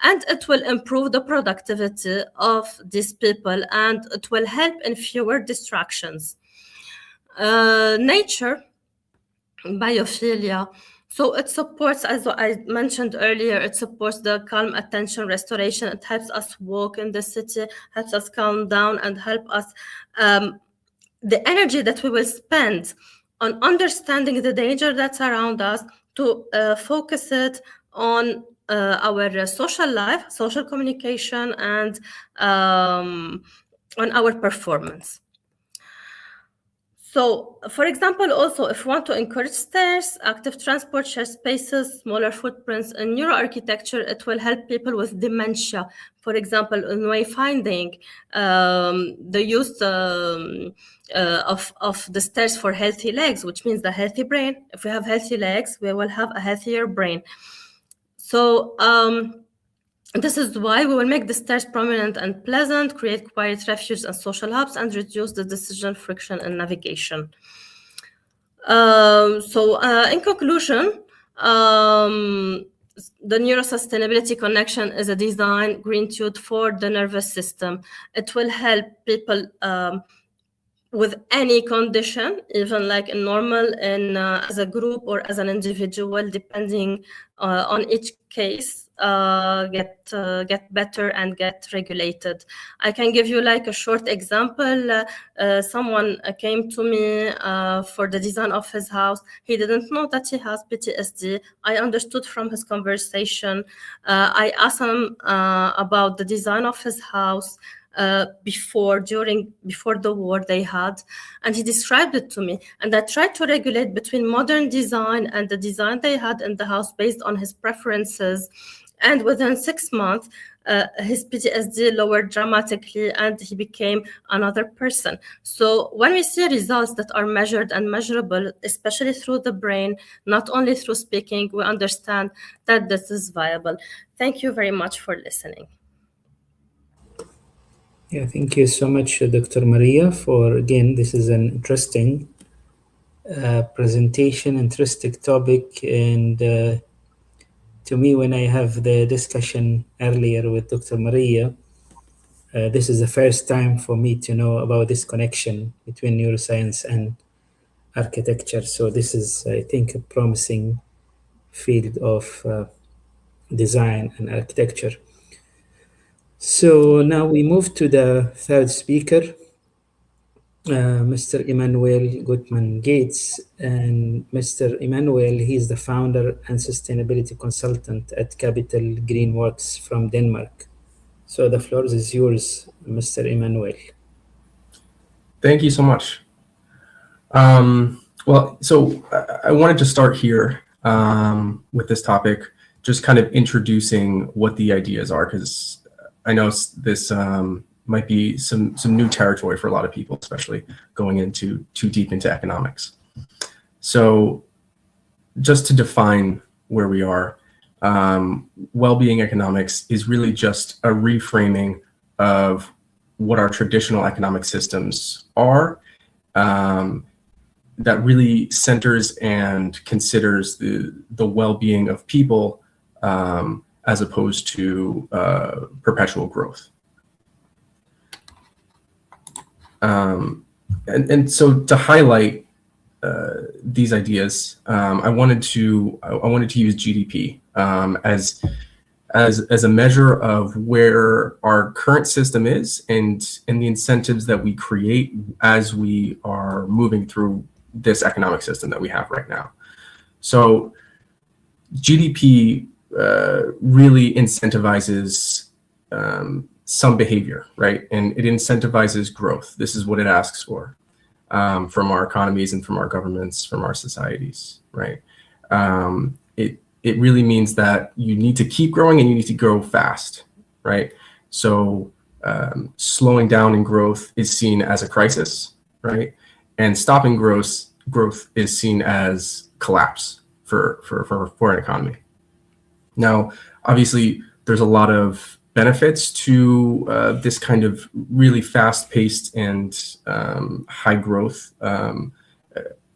Speaker 4: And it will improve the productivity of these people and it will help in fewer distractions. Nature, biophilia. So it supports, as I mentioned earlier, it supports the calm attention restoration. It helps us walk in the city, helps us calm down and help us, the energy that we will spend on understanding the danger that's around us to focus it on our social life, social communication, and on our performance. So, for example, also, if we want to encourage stairs, active transport, shared spaces, smaller footprints, in neuroarchitecture, it will help people with dementia. For example, in wayfinding, the use of the stairs for healthy legs, which means the healthy brain. If we have healthy legs, we will have a healthier brain. So, this is why we will make the stairs prominent and pleasant, create quiet refuge and social hubs, and reduce the decision friction and navigation. In conclusion, the neurosustainability connection is a design green tooth for the nervous system. It will help people with any condition, even like in normal, as a group or as an individual, depending on each case, get better and get regulated. I can give you like a short example. Someone came to me for the design of his house. He didn't know that he has PTSD. I understood from his conversation. I asked him about the design of his house. Before the war they had, and he described it to me, and I tried to regulate between modern design and the design they had in the house based on his preferences, and within 6 months his PTSD lowered dramatically and he became another person. So when we see results that are measured and measurable, especially through the brain, not only through speaking, we understand that this is viable. Thank you very much for listening.
Speaker 1: Yeah, thank you so much, Dr. Maria, for, again, this is an interesting presentation, interesting topic. And to me, when I have the discussion earlier with Dr. Maria, this is the first time for me to know about this connection between neuroscience and architecture. So this is, I think, a promising field of design and architecture. So now we move to the third speaker, Mr. Emmanuel Gutman Gates. And Mr. Emmanuel, he is the founder and sustainability consultant at Capital Green Works from Denmark. So the floor is yours, Mr. Emmanuel.
Speaker 5: Thank you so much. Well, so I wanted to start here with this topic, just kind of introducing what the ideas are, because I know this might be some new territory for a lot of people, especially going into too deep into economics. So just to define where we are, well-being economics is really just a reframing of what our traditional economic systems are, that really centers and considers the well-being of people as opposed to perpetual growth. And so to highlight these ideas, I wanted to use GDP as a measure of where our current system is and the incentives that we create as we are moving through this economic system that we have right now. So GDP really incentivizes some behavior, right? And it incentivizes growth. This is what it asks for from our economies and from our governments, from our societies, right? It really means that you need to keep growing and you need to grow fast, right? So slowing down in growth is seen as a crisis, right? And stopping growth is seen as collapse for an economy. Now, obviously, there's a lot of benefits to this kind of really fast-paced and high growth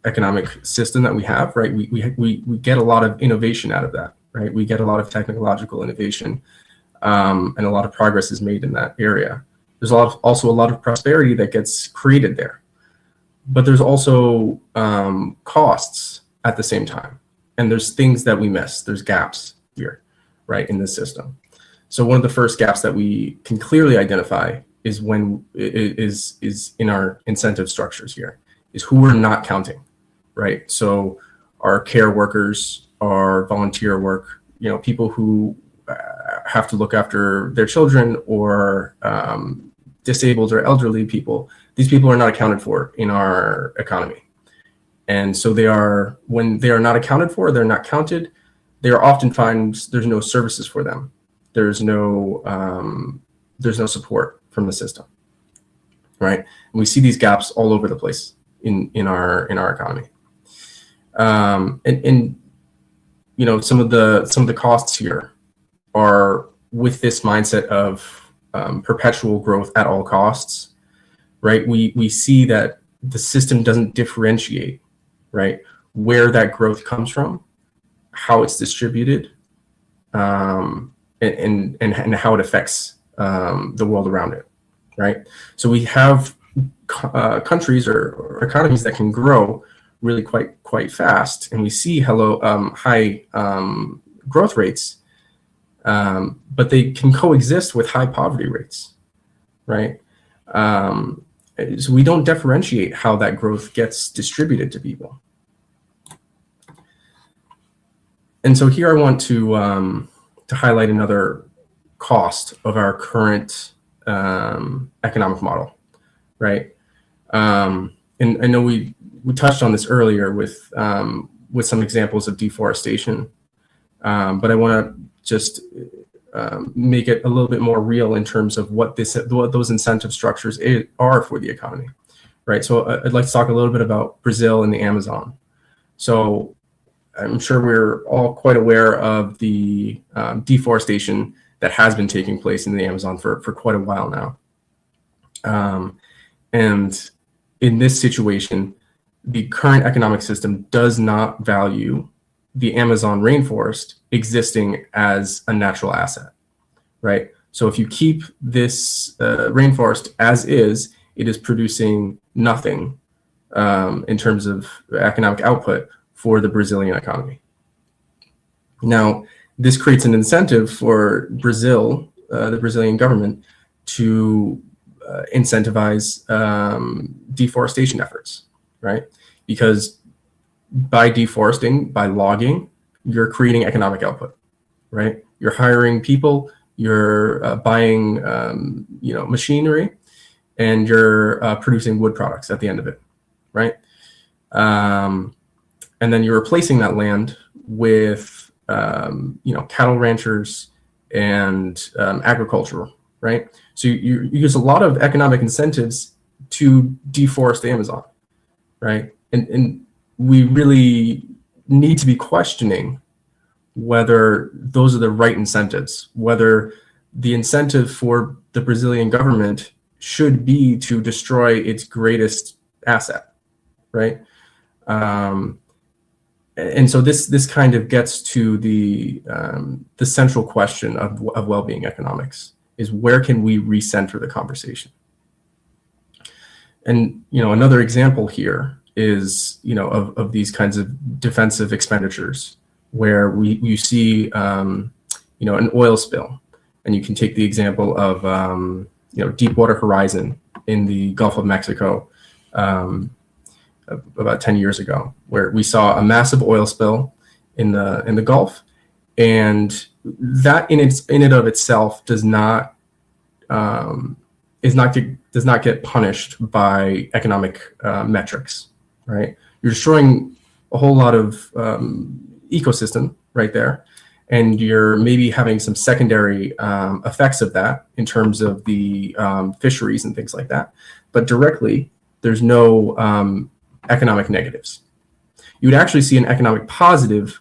Speaker 5: economic system that we have, right? We get a lot of innovation out of that, right? We get a lot of technological innovation, and a lot of progress is made in that area. There's also a lot of prosperity that gets created there, but there's also costs at the same time, and there's things that we miss. There's gaps here, right, in this system. So one of the first gaps that we can clearly identify is when is in our incentive structures here, is who we're not counting, right? So our care workers, our volunteer work, people who have to look after their children or disabled or elderly people, these people are not accounted for in our economy. And so when they are not accounted for, they're not counted, they are often finds there's no services for them. There's no support from the system, right? And we see these gaps all over the place in our economy. And some of the costs here are with this mindset of perpetual growth at all costs, right? We see that the system doesn't differentiate, right, where that growth comes from, how it's distributed, and how it affects the world around it, right? So we have countries or economies that can grow really quite fast, and we see high growth rates, but they can coexist with high poverty rates, right? So we don't differentiate how that growth gets distributed to people. And so here I want to highlight another cost of our current economic model, right? And I know we touched on this earlier with some examples of deforestation, but I want to just make it a little bit more real in terms of what those incentive structures are for the economy, right? So I'd like to talk a little bit about Brazil and the Amazon. So I'm sure we're all quite aware of the deforestation that has been taking place in the Amazon for quite a while now. And in this situation, the current economic system does not value the Amazon rainforest existing as a natural asset, right? So if you keep this rainforest as is, it is producing nothing in terms of economic output for the Brazilian economy. Now, this creates an incentive for Brazil, the Brazilian government, to incentivize deforestation efforts, right? Because by deforesting, by logging, you're creating economic output, right? You're hiring people, you're buying, machinery, and you're producing wood products at the end of it, right? And then you're replacing that land with, cattle ranchers and agricultural, right? So you use a lot of economic incentives to deforest the Amazon, right? And we really need to be questioning whether those are the right incentives, whether the incentive for the Brazilian government should be to destroy its greatest asset, right? And so this kind of gets to the central question of well-being economics, is where can we recenter the conversation? And another example here is of these kinds of defensive expenditures, where you see an oil spill, and you can take the example of Deepwater Horizon in the Gulf of Mexico about 10 years ago, where we saw a massive oil spill in the Gulf, and that in and of itself does not get punished by economic metrics, right? You're destroying a whole lot of ecosystem right there, and you're maybe having some secondary effects of that in terms of the fisheries and things like that. But directly, there's no economic negatives. You would actually see an economic positive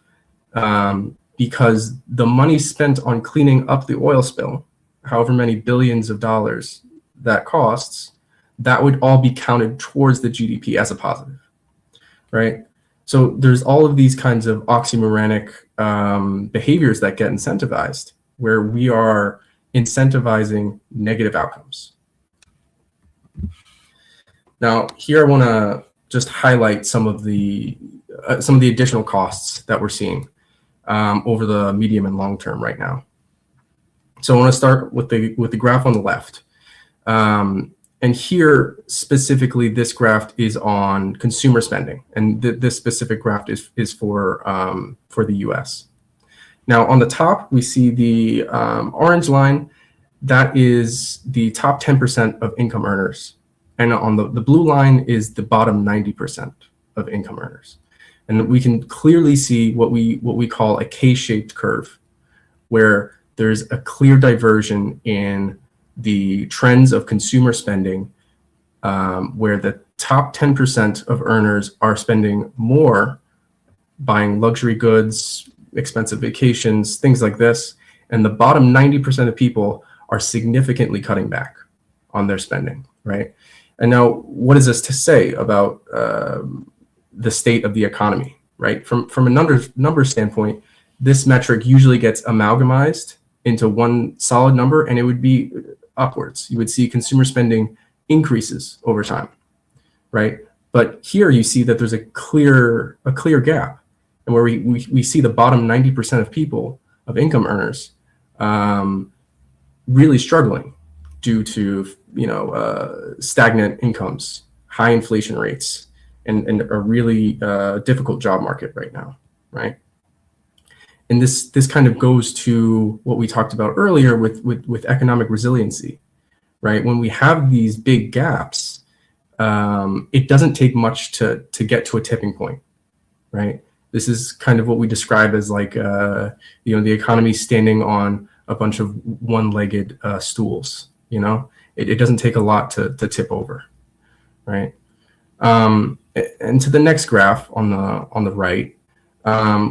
Speaker 5: because the money spent on cleaning up the oil spill, however many billions of dollars that costs, that would all be counted towards the GDP as a positive, right? So there's all of these kinds of oxymoronic behaviors that get incentivized, where we are incentivizing negative outcomes. Now, here I want to just highlight some of the additional costs that we're seeing over the medium and long term right now. So I want to start with the graph on the left. And here specifically, this graph is on consumer spending, and this specific graph is for the U.S. Now on the top, we see the orange line. That is the top 10% of income earners, and on the blue line is the bottom 90% of income earners. And we can clearly see what we call a K-shaped curve, where there's a clear diversion in the trends of consumer spending, where the top 10% of earners are spending more buying luxury goods, expensive vacations, things like this, and the bottom 90% of people are significantly cutting back on their spending, right? And now, what is this to say about the state of the economy, right? From a number standpoint, this metric usually gets amalgamized into one solid number, and it would be upwards. You would see consumer spending increases over time, right? But here you see that there's a clear gap, and where we see the bottom 90% of people, of income earners, really struggling due to stagnant incomes, high inflation rates, and a really difficult job market right now, right? And this kind of goes to what we talked about earlier with economic resiliency, right? When we have these big gaps, it doesn't take much to get to a tipping point, right? This is kind of what we describe as like, the economy standing on a bunch of one-legged stools. It doesn't take a lot to tip over, right? And to the next graph on the right,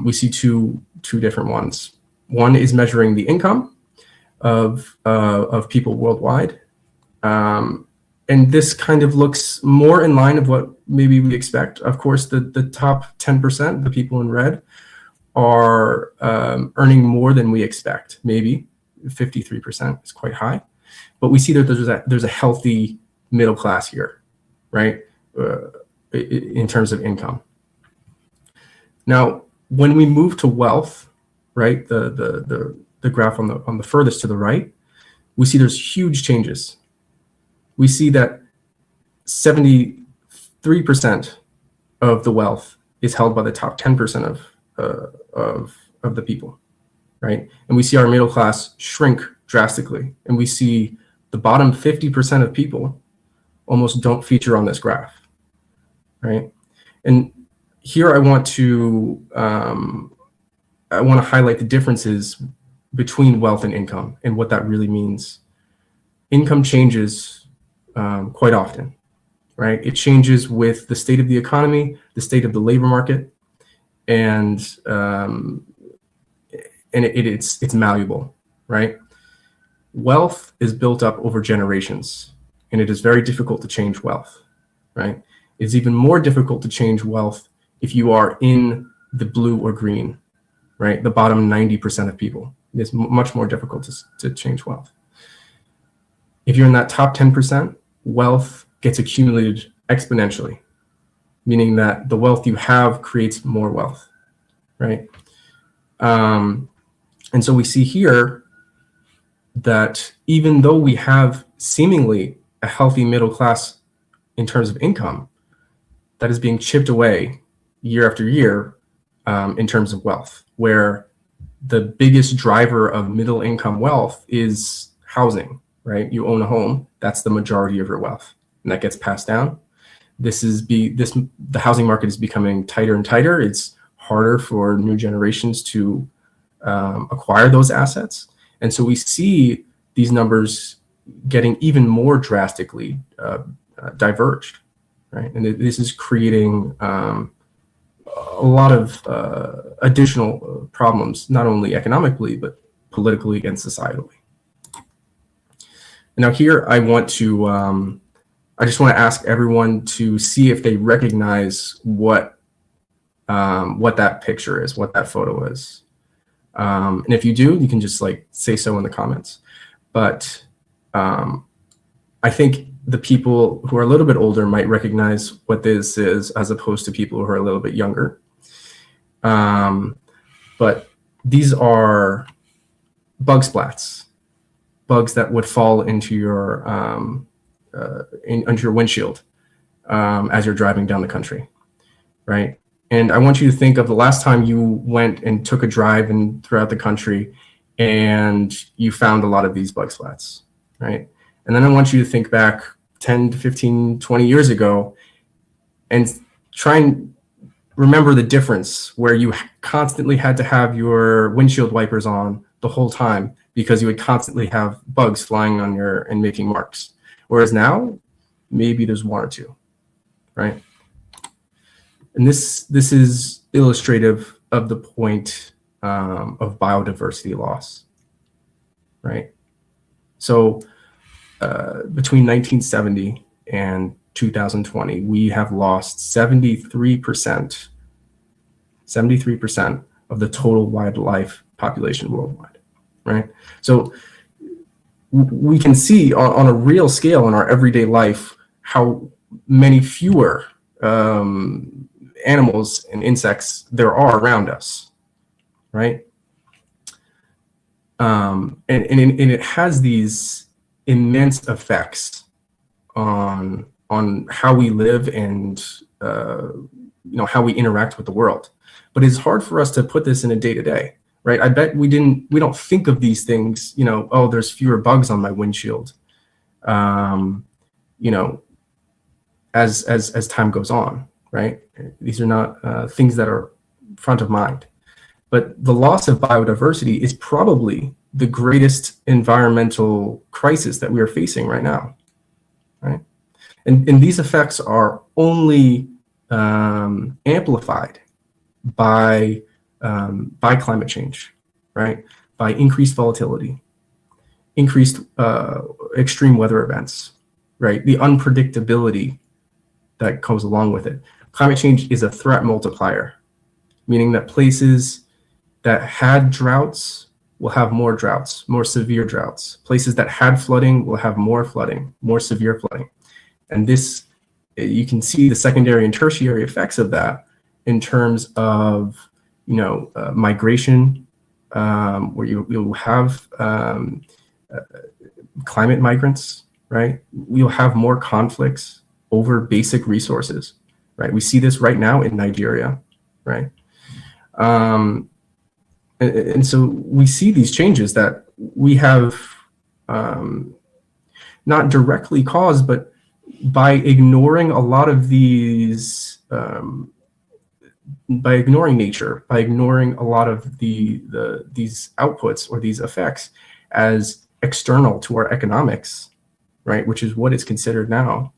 Speaker 5: we see two different ones. One is measuring the income of people worldwide, and this kind of looks more in line of what maybe we expect. Of course, the top 10%, the people in red, are earning more than we expect. Maybe 53% is quite high, but we see that there's a healthy middle class here, right? In terms of income. Now, when we move to wealth, right, the graph on the furthest to the right, we see there's huge changes. We see that 73% of the wealth is held by the top 10% of the people, right? And we see our middle class shrink drastically. And we see the bottom 50% of people almost don't feature on this graph, right? And here I want to highlight the differences between wealth and income and what that really means. Income changes quite often, right? It changes with the state of the economy, the state of the labor market, and it's malleable, right? Wealth is built up over generations, and it is very difficult to change wealth, right? It's even more difficult to change wealth if you are in the blue or green, right? The bottom 90% of people. It's much more difficult to change wealth. If you're in that top 10%, wealth gets accumulated exponentially, meaning that the wealth you have creates more wealth, right? And so we see here that even though we have seemingly a healthy middle class in terms of income, that is being chipped away year after year in terms of wealth, where the biggest driver of middle income wealth is housing, right? You own a home, that's the majority of your wealth, and that gets passed down. The housing market is becoming tighter and tighter. It's harder for new generations to acquire those assets. And so we see these numbers getting even more drastically diverged, right? And this is creating a lot of additional problems, not only economically, but politically and societally. And now here I want to, I just want to ask everyone to see if they recognize what that picture is, what that photo is. And if you do, you can just like say so in the comments. But I think the people who are a little bit older might recognize what this is as opposed to people who are a little bit younger. But these are bug splats, bugs that would fall into your windshield as you're driving down the country, right? And I want you to think of the last time you went and took a drive throughout the country and you found a lot of these bug splats, right? And then I want you to think back 10 to 15, 20 years ago and try and remember the difference where you constantly had to have your windshield wipers on the whole time because you would constantly have bugs flying on and making marks. Whereas now, maybe there's one or two, right? And this is illustrative of the point of biodiversity loss, right? So between 1970 and 2020, we have lost 73% of the total wildlife population worldwide, right? So we can see on a real scale in our everyday life how many fewer animals and insects there are around us, right? And it has these immense effects on how we live and how we interact with the world. But it's hard for us to put this in a day-to-day, right? I bet we don't think of these things, oh, there's fewer bugs on my windshield, as time goes on, right? These are not things that are front of mind. But the loss of biodiversity is probably the greatest environmental crisis that we are facing right now, right? And these effects are only amplified by climate change, right? By increased volatility, increased extreme weather events, right? The unpredictability that goes along with it. Climate change is a threat multiplier, meaning that places that had droughts will have more droughts, more severe droughts. Places that had flooding will have more flooding, more severe flooding. And this, you can see the secondary and tertiary effects of that in terms of, migration, where you'll have climate migrants, right? We'll have more conflicts over basic resources, right? We see this right now in Nigeria, right? And so we see these changes that we have not directly caused, but by ignoring a lot of these, by ignoring nature, by ignoring a lot of these outputs or these effects as external to our economics, right, which is what it's considered now,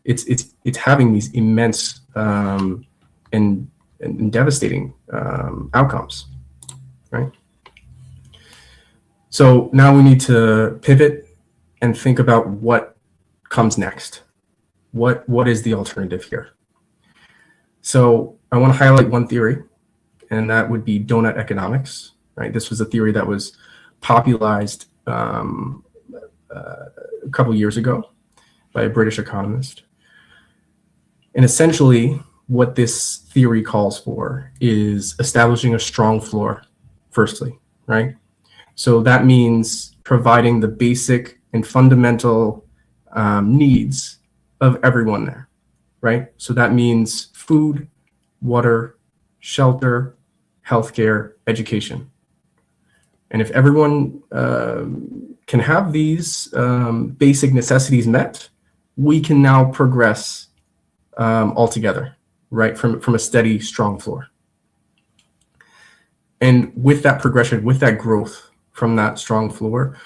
Speaker 5: it's having these immense and devastating outcomes, right? So now we need to pivot and think about what comes next. What is the alternative here? So I want to highlight one theory, and that would be donut economics, right? This was a theory that was popularized a couple years ago by a British economist. And essentially, what this theory calls for is establishing a strong floor, firstly, right? So that means providing the basic and fundamental needs of everyone there, right? So that means food, water, shelter, healthcare, education. And if everyone can have these basic necessities met, we can now progress altogether, right, from a steady, strong floor. And with that progression, with that growth from that strong floor,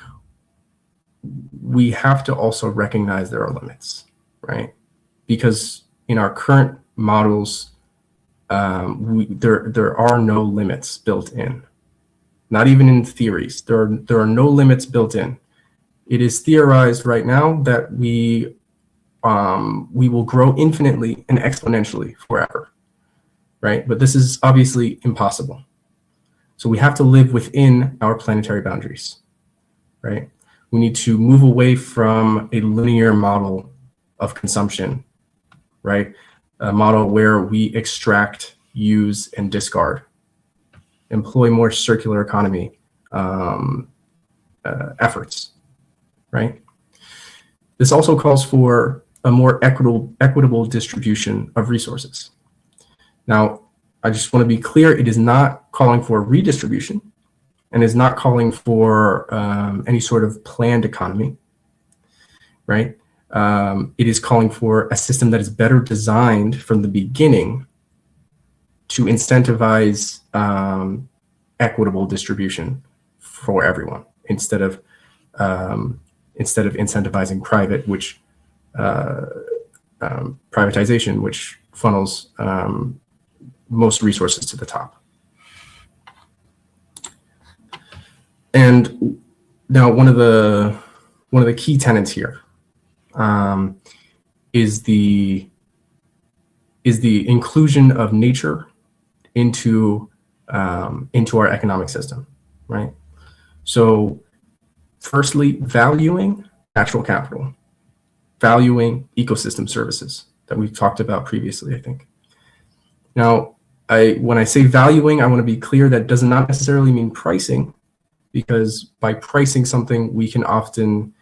Speaker 5: we have to also recognize there are limits, right? Because in our current models, there are no limits built in. Not even in theories. There are no limits built in. It is theorized right now that we will grow infinitely and exponentially forever, right? But this is obviously impossible. So we have to live within our planetary boundaries, right? We need to move away from a linear model of consumption, right? A model where we extract, use, and discard, employ more circular economy efforts, right? This also calls for a more equitable distribution of resources. Now, I just want to be clear, it is not calling for redistribution and is not calling for any sort of planned economy, right? It is calling for a system that is better designed from the beginning to incentivize equitable distribution for everyone instead of incentivizing privatization, which funnels most resources to the top. And now one of the key tenets here is the inclusion of nature into our economic system, right? So firstly, valuing natural capital, valuing ecosystem services that we've talked about previously, I think. Now, when I say valuing, I want to be clear that does not necessarily mean pricing, because by pricing something, we can often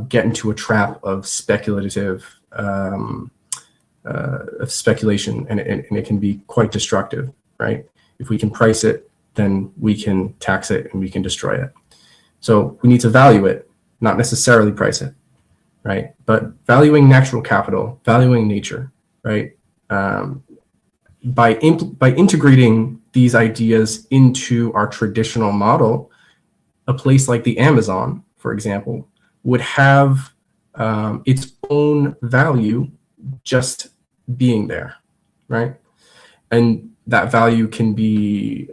Speaker 5: get into a trap of speculative speculation, and it can be quite destructive, right? If we can price it, then we can tax it and we can destroy it. So we need to value it, not necessarily price it, right? But valuing natural capital, valuing nature, right? By integrating these ideas into our traditional model, a place like the Amazon, for example, would have its own value just being there, right? And that value can be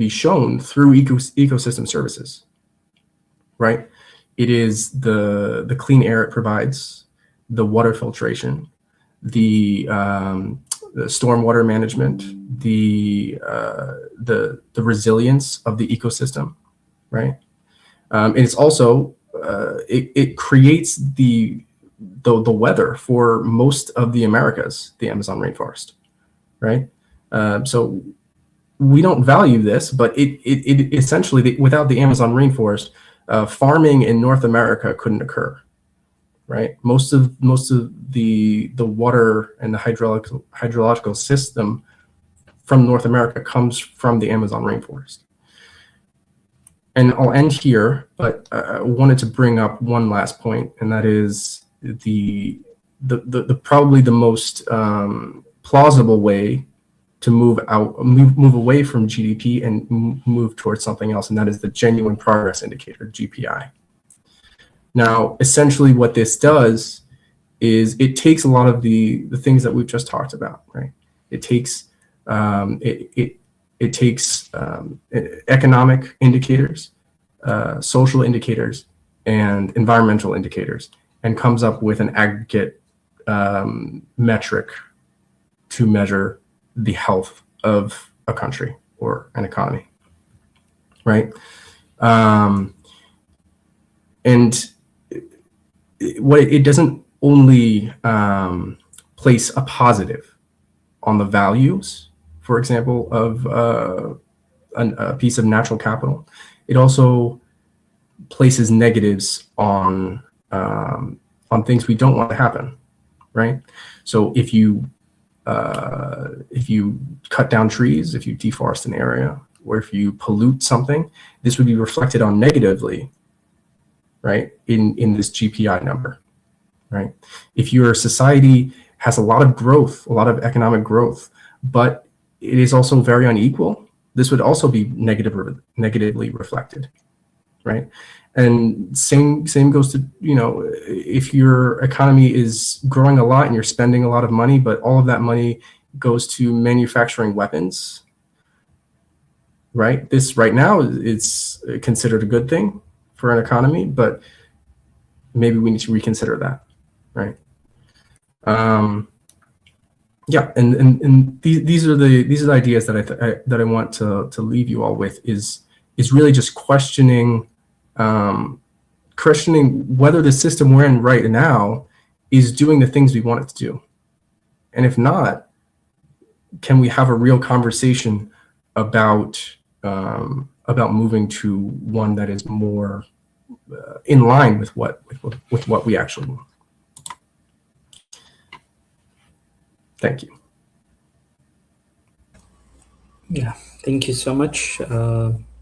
Speaker 5: shown through ecosystem services, right? It is the clean air it provides, the water filtration, the stormwater management, the resilience of the ecosystem, right? And it's also it creates the weather for most of the Americas, the Amazon rainforest, right? So we don't value this, but it essentially, without the Amazon rainforest, farming in North America couldn't occur, right? Most of the water and the hydrological system from North America comes from the Amazon rainforest. And I'll end here, but I wanted to bring up one last point, and that is the probably the most plausible way to move away from GDP and move towards something else, and that is the Genuine Progress Indicator, GPI. Now, essentially what this does is it takes a lot of the things that we've just talked about, right? It takes economic indicators, social indicators, and environmental indicators, and comes up with an aggregate metric to measure the health of a country or an economy, right? And what it doesn't only place a positive on the values, for example, of a piece of natural capital. It also places negatives on things we don't want to happen, right? So if you cut down trees, if you deforest an area, or if you pollute something, this would be reflected on negatively, right, in this GPI number, right? If your society has a lot of growth, a lot of economic growth, but it is also very unequal, this would also be negatively reflected, right? And same goes to, if your economy is growing a lot and you're spending a lot of money, but all of that money goes to manufacturing weapons, right? This right now, it's considered a good thing for an economy, but maybe we need to reconsider that, right? Yeah, and these are the ideas that I want to leave you all with is really just questioning whether the system we're in right now is doing the things we want it to do, and if not, can we have a real conversation about moving to one that is more in line with what we actually want. Thank you.
Speaker 1: Yeah, thank you so much,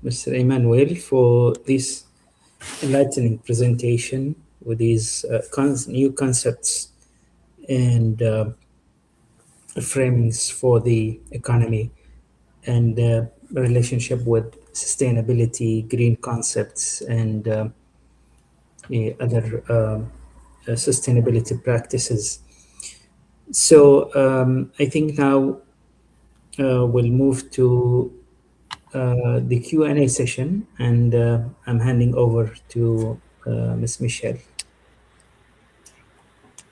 Speaker 1: Mr. Emmanuel, for this enlightening presentation with these new concepts and framings for the economy and relationship with sustainability, green concepts, and other sustainability practices. So I think now we'll move to the Q&A session, and I'm handing over to Ms. Michelle.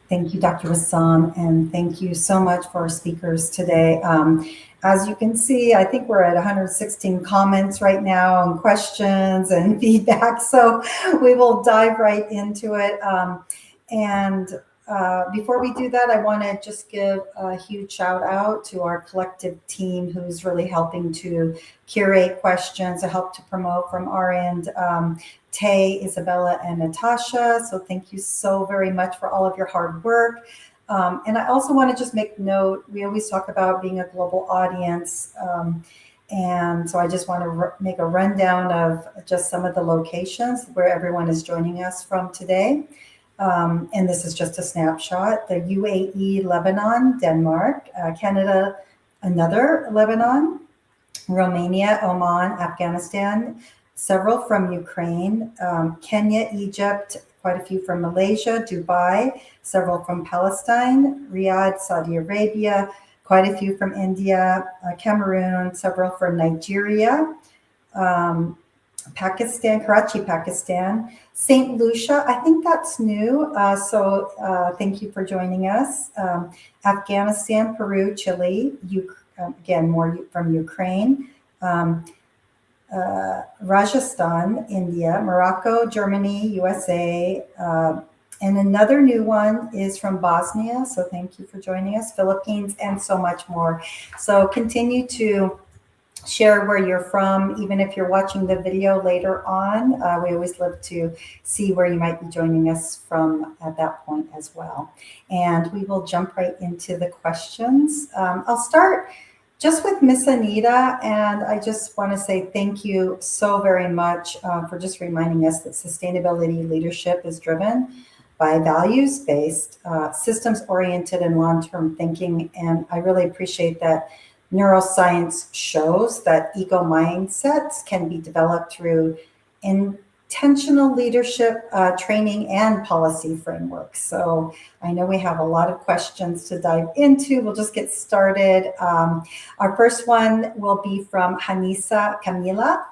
Speaker 2: Thank you, Dr. Wissam, and thank you so much for our speakers today. As you can see, I think we're at 116 comments right now and questions and feedback, so we will dive right into it. Before we do that, I want to just give a huge shout out to our collective team who's really helping to curate questions to help to promote from our end. Tay, Isabella, and Natasha. So thank you so very much for all of your hard work. And I also want to just make note, we always talk about being a global audience. And so I just want to make a rundown of just some of the locations where everyone is joining us from today. And this is just a snapshot. The UAE, Lebanon, Denmark, Canada, another Lebanon, Romania, Oman, Afghanistan, several from Ukraine, Kenya, Egypt, quite a few from Malaysia, Dubai, several from Palestine, Riyadh, Saudi Arabia, quite a few from India, Cameroon, several from Nigeria, Pakistan, Karachi, Pakistan, St. Lucia, I think that's new, so thank you for joining us. Afghanistan, Peru, Chile, again, more from Ukraine, Rajasthan, India, Morocco, Germany, USA, and another new one is from Bosnia, so thank you for joining us, Philippines, and so much more. So continue to share where you're from, even if you're watching the video later on. We always love to see where you might be joining us from at that point as well. And we will jump right into the questions. I'll start just with Miss Anita, and I just want to say thank you so very much for just reminding us that sustainability leadership is driven by values-based, systems-oriented, and long-term thinking. And I really appreciate that neuroscience shows that eco mindsets can be developed through intentional leadership training and policy frameworks. So I know we have a lot of questions to dive into. We'll just get started. Our first one will be from Hanisa Camila,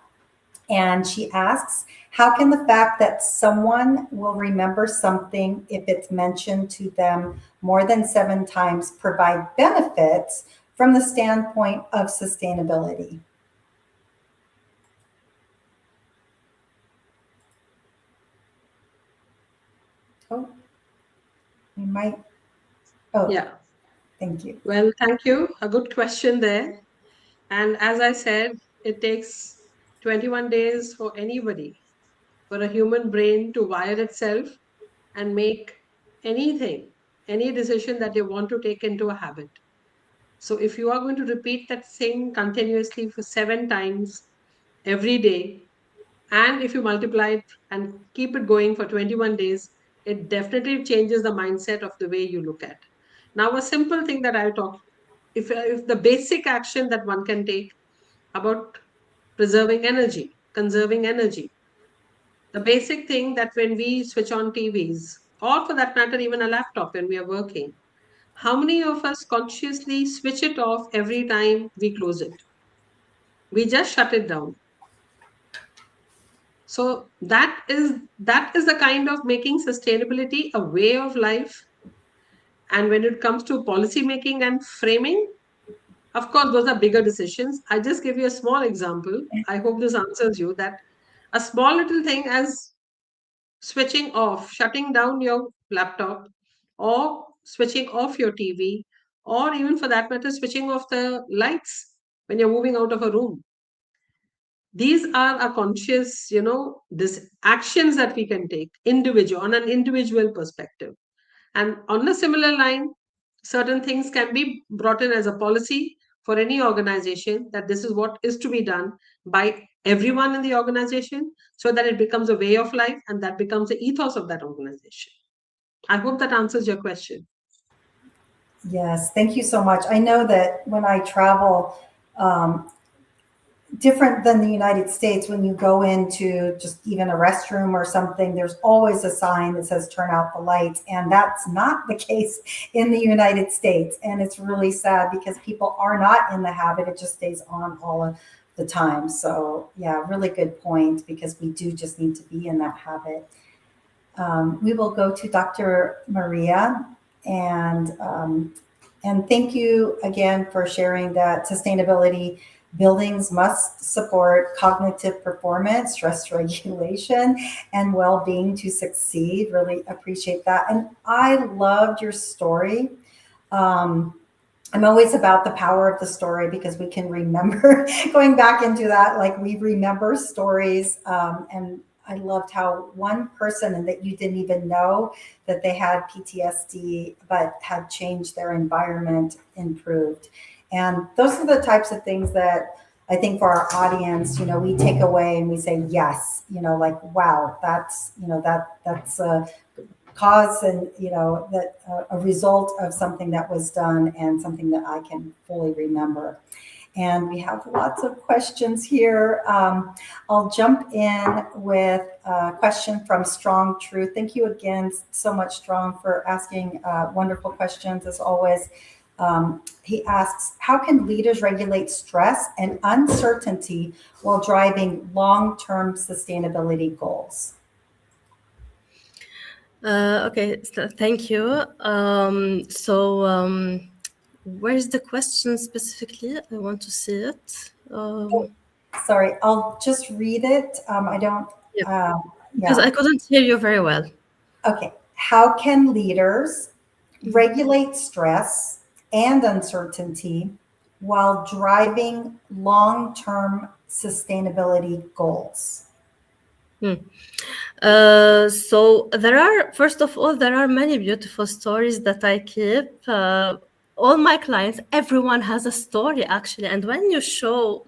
Speaker 2: and she asks, how can the fact that someone will remember something if it's mentioned to them more than 7 times provide benefits from the standpoint of sustainability? Oh, we might. Oh,
Speaker 3: Yeah.
Speaker 2: Thank you.
Speaker 3: Well, thank you. A good question there. And as I said, it takes 21 days for anybody, for a human brain to wire itself and make anything, any decision that they want to take into a habit. So if you are going to repeat that thing continuously for 7 times every day, and if you multiply it and keep it going for 21 days, it definitely changes the mindset of the way you look at. Now, a simple thing that I'll talk, if the basic action that one can take about preserving energy, conserving energy, the basic thing that when we switch on TVs, or for that matter, even a laptop when we are working, how many of us consciously switch it off every time we close it? We just shut it down. So that is the kind of making sustainability a way of life. And when it comes to policy making and framing, of course, those are bigger decisions. I just give you a small example. I hope this answers you that a small little thing as switching off, shutting down your laptop, or switching off your TV, or even for that matter, switching off the lights when you're moving out of a room. These are a conscious, this actions that we can take on an individual perspective. And on a similar line, certain things can be brought in as a policy for any organization, that this is what is to be done by everyone in the organization, so that it becomes a way of life and that becomes the ethos of that organization. I hope that answers your question.
Speaker 2: Yes, thank you so much. I know that when I travel, different than the United States, when you go into just even a restroom or something, there's always a sign that says turn out the lights. And that's not the case in the United States. And it's really sad because people are not in the habit. It just stays on all of the time. So yeah, really good point, because we do just need to be in that habit. We will go to Dr. Maria, and thank you again for sharing that sustainability buildings must support cognitive performance, stress regulation, and well-being to succeed. Really appreciate that. And I loved your story. I'm always about the power of the story, because we can remember going back into that, like we remember stories. And I loved how one person, and that you didn't even know that they had PTSD, but had changed their environment, improved. And those are the types of things that I think for our audience, we take away and we say, yes, like, wow, that's, that's a cause, and, that a result of something that was done, and something that I can fully remember. And we have lots of questions here. I'll jump in with a question from Strong Truth. Thank you again so much, Strong, for asking wonderful questions as always. He asks, how can leaders regulate stress and uncertainty while driving long-term sustainability goals?
Speaker 4: Okay, so thank you. Where's the question specifically? I want to see it.
Speaker 2: Sorry, I'll just read it. I don't.
Speaker 4: Because I couldn't hear you very well.
Speaker 2: Okay. How can leaders regulate stress and uncertainty while driving long-term sustainability goals?
Speaker 4: So there are, first of all, there are many beautiful stories that I keep. all my clients, everyone has a story actually. And when you show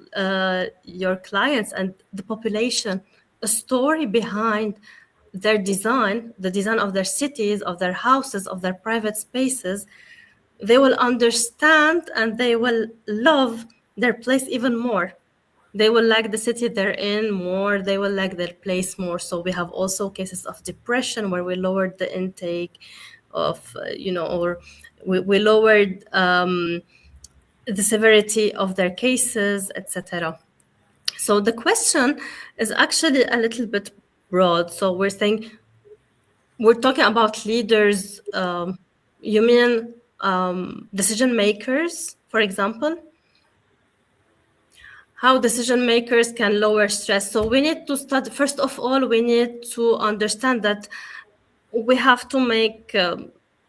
Speaker 4: your clients and the population a story behind their design, the design of their cities, of their houses, of their private spaces, they will understand and they will love their place even more. They will like the city they're in more, they will like their place more. So we have also cases of depression where we lowered the intake of, or we lowered the severity of their cases, etc. So the question is actually a little bit broad. So we're talking about leaders. You mean decision makers, for example? How decision makers can lower stress. So we need to start, first of all, we need to understand that we have to make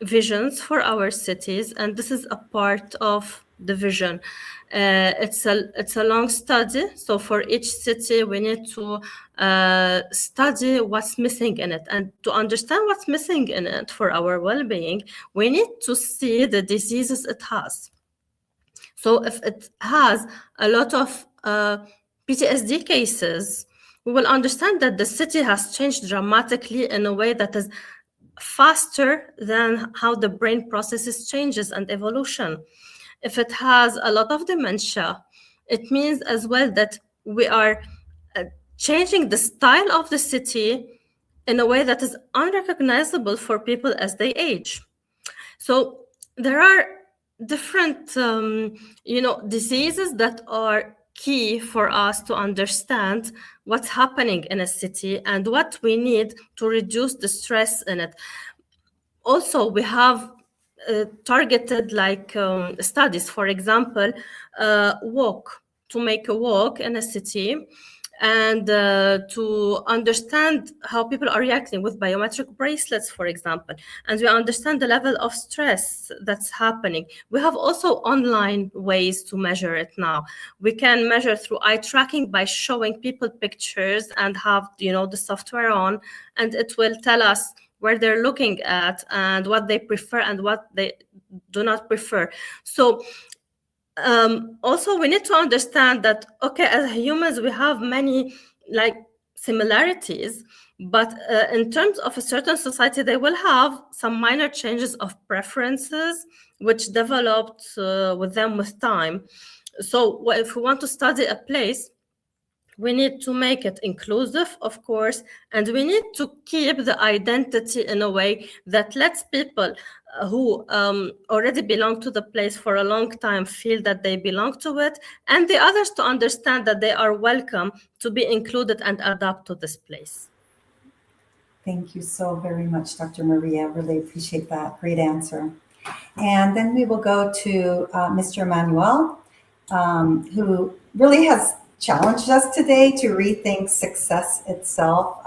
Speaker 4: visions for our cities, and this is a part of the vision. It's a long study. So for each city, we need to study what's missing in it. And to understand what's missing in it for our well-being, we need to see the diseases it has. So if it has a lot of PTSD cases, we will understand that the city has changed dramatically in a way that is faster than how the brain processes changes and evolution. If it has a lot of dementia, it means as well that we are changing the style of the city in a way that is unrecognizable for people as they age. So there are different, diseases that are key for us to understand what's happening in a city and what we need to reduce the stress in it. Also, we have targeted studies, for example, to make a walk in a city and to understand how people are reacting with biometric bracelets, for example. And we understand the level of stress that's happening. We have also online ways to measure it now. We can measure through eye tracking by showing people pictures and have, the software on, and it will tell us where they're looking at and what they prefer and what they do not prefer. So also, we need to understand that, okay, as humans, we have many similarities, but in terms of a certain society, they will have some minor changes of preferences, which developed with them with time. So if we want to study a place, we need to make it inclusive, of course, and we need to keep the identity in a way that lets people who already belong to the place for a long time feel that they belong to it, and the others to understand that they are welcome to be included and adapt to this place.
Speaker 2: Thank you so very much, Dr. Maria. Really appreciate that. Great answer. And then we will go to Mr. Emmanuel, who really has challenged us today to rethink success itself,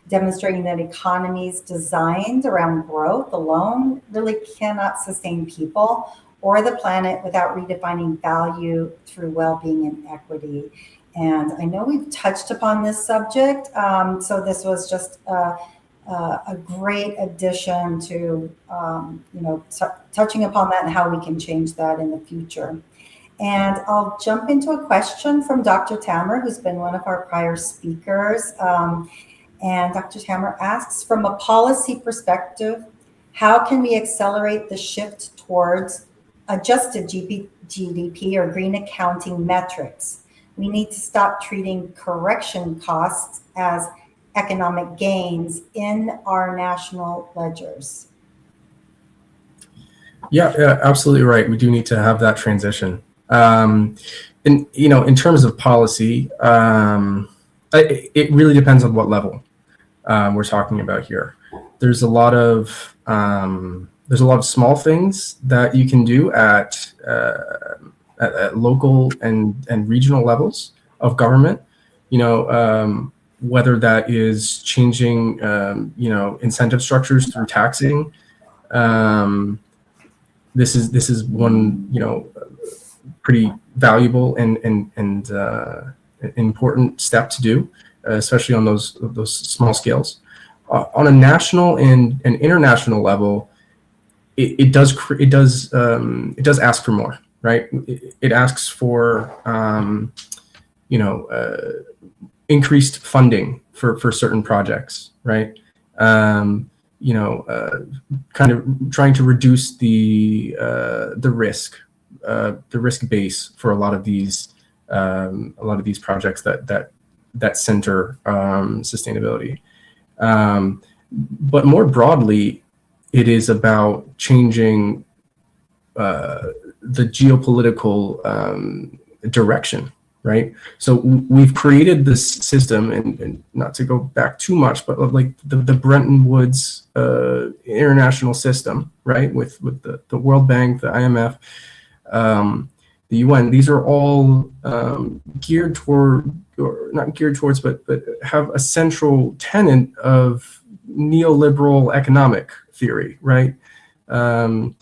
Speaker 2: demonstrating that economies designed around growth alone really cannot sustain people or the planet without redefining value through well-being and equity. And I know we've touched upon this subject, so this was just a great addition to, touching upon that and how we can change that in the future. And I'll jump into a question from Dr. Tamer, who's been one of our prior speakers. And Dr. Tamer asks, from a policy perspective, how can we accelerate the shift towards adjusted GDP or green accounting metrics? We need to stop treating correction costs as economic gains in our national ledgers.
Speaker 5: Yeah, absolutely right. We do need to have that transition. In terms of policy, it really depends on what level we're talking about here. There's a lot of small things that you can do at local and regional levels of government. Whether that is changing incentive structures through taxing. This is one pretty valuable and important step to do, especially on those small scales. On a national and international level, it does ask for more, right? It asks for increased funding for certain projects, right? Kind of trying to reduce the risk base for a lot of these projects that center sustainability. But more broadly, it is about changing the geopolitical direction, right? So we've created this system, and not to go back too much, but like the Bretton Woods international system, right? With the World Bank, the IMF, the UN. These are all geared toward, or not geared towards, but have a central tenet of neoliberal economic theory, right? An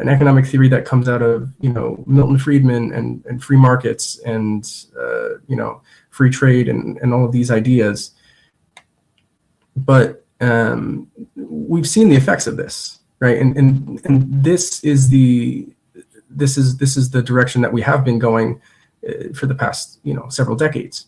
Speaker 5: economic theory that comes out of Milton Friedman and free markets and free trade and all of these ideas. But we've seen the effects of this, right? And this is the direction that we have been going for the past several decades.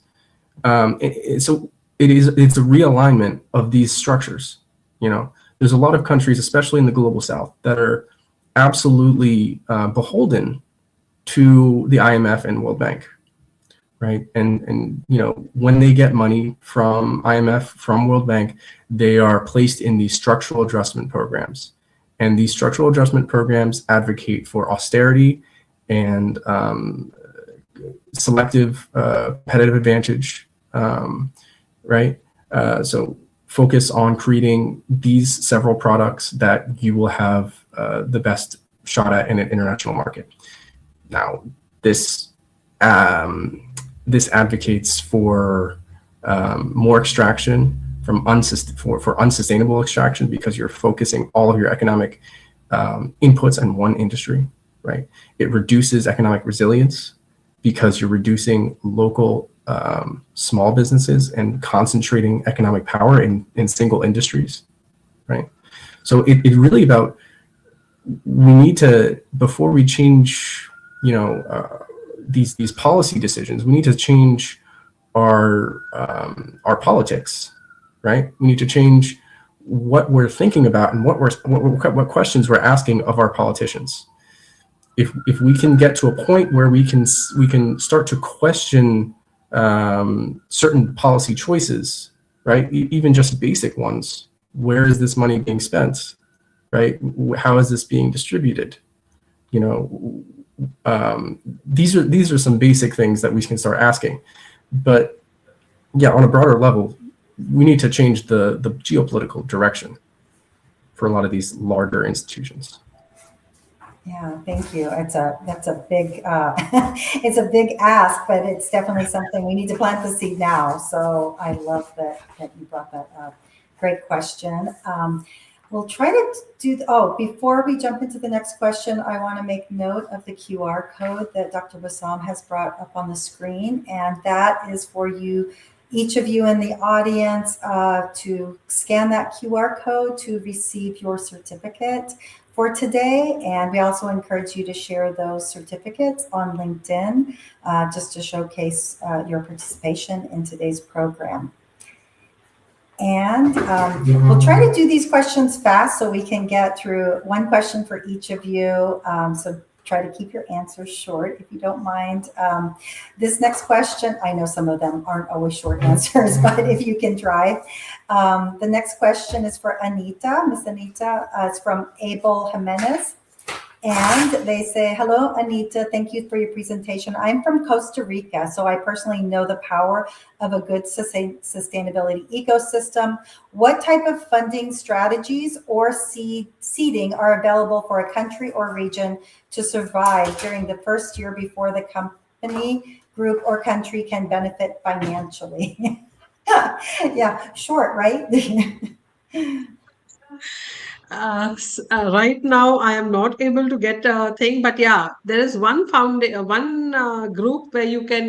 Speaker 5: So it's a realignment of these structures. There's a lot of countries, especially in the global south, that are absolutely beholden to the IMF and World Bank, right? And when they get money from IMF, from World Bank, they are placed in these structural adjustment programs. And these structural adjustment programs advocate for austerity and selective competitive advantage, right? So focus on creating these several products that you will have the best shot at in an international market. Now, this advocates for more extraction for unsustainable extraction, because you're focusing all of your economic inputs in one industry, right? It reduces economic resilience because you're reducing local small businesses and concentrating economic power in single industries, right? So it's really about, we need to, before we change, these policy decisions, we need to change our politics, right? We need to change what we're thinking about and what questions we're asking of our politicians. If we can get to a point where we can start to question certain policy choices, right? Even just basic ones. Where is this money being spent, right? How is this being distributed? These are some basic things that we can start asking. But yeah, on a broader level, we need to change the geopolitical direction for a lot of these larger institutions.
Speaker 2: Yeah, thank you. That's a big it's a big ask, but it's definitely something we need to plant the seed now. So I love that you brought that up. Great question. We'll try to do. Before we jump into the next question, I want to make note of the QR code that Dr. Bassam has brought up on the screen, and that is for you, each of you in the audience, to scan that QR code to receive your certificate for today. And we also encourage you to share those certificates on LinkedIn, just to showcase your participation in today's program. And we'll try to do these questions fast so we can get through one question for each of you. So try to keep your answers short, if you don't mind. This next question, I know some of them aren't always short answers, but if you can try. The next question is for Anita. Miss Anita, it's from Abel Jimenez. And they say, hello, Anita, thank you for your presentation. I'm from Costa Rica, so I personally know the power of a good sustainability ecosystem. What type of funding strategies or seeding are available for a country or region to survive during the first year before the company, group, or country can benefit financially? Yeah, short, right?
Speaker 3: Right now, I am not able to get a thing, but yeah, there is one group where you can,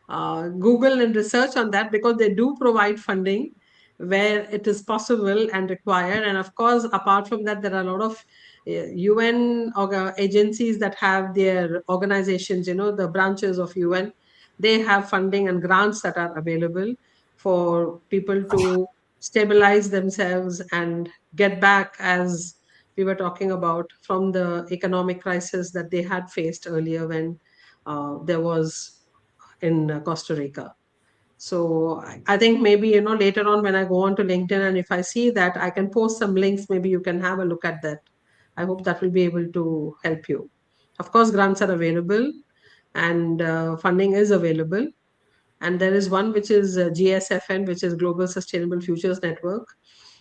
Speaker 3: Google and research on that, because they do provide funding, where it is possible and required. And of course, apart from that, there are a lot of UN agencies that have their organizations, the branches of UN. They have funding and grants that are available for people to stabilize themselves and get back, as we were talking about, from the economic crisis that they had faced earlier when there was in Costa Rica. So I think maybe, later on when I go on to LinkedIn and if I see that, I can post some links, maybe you can have a look at that. I hope that will be able to help you. Of course, grants are available and funding is available. And there is one which is GSFN, which is Global Sustainable Futures Network.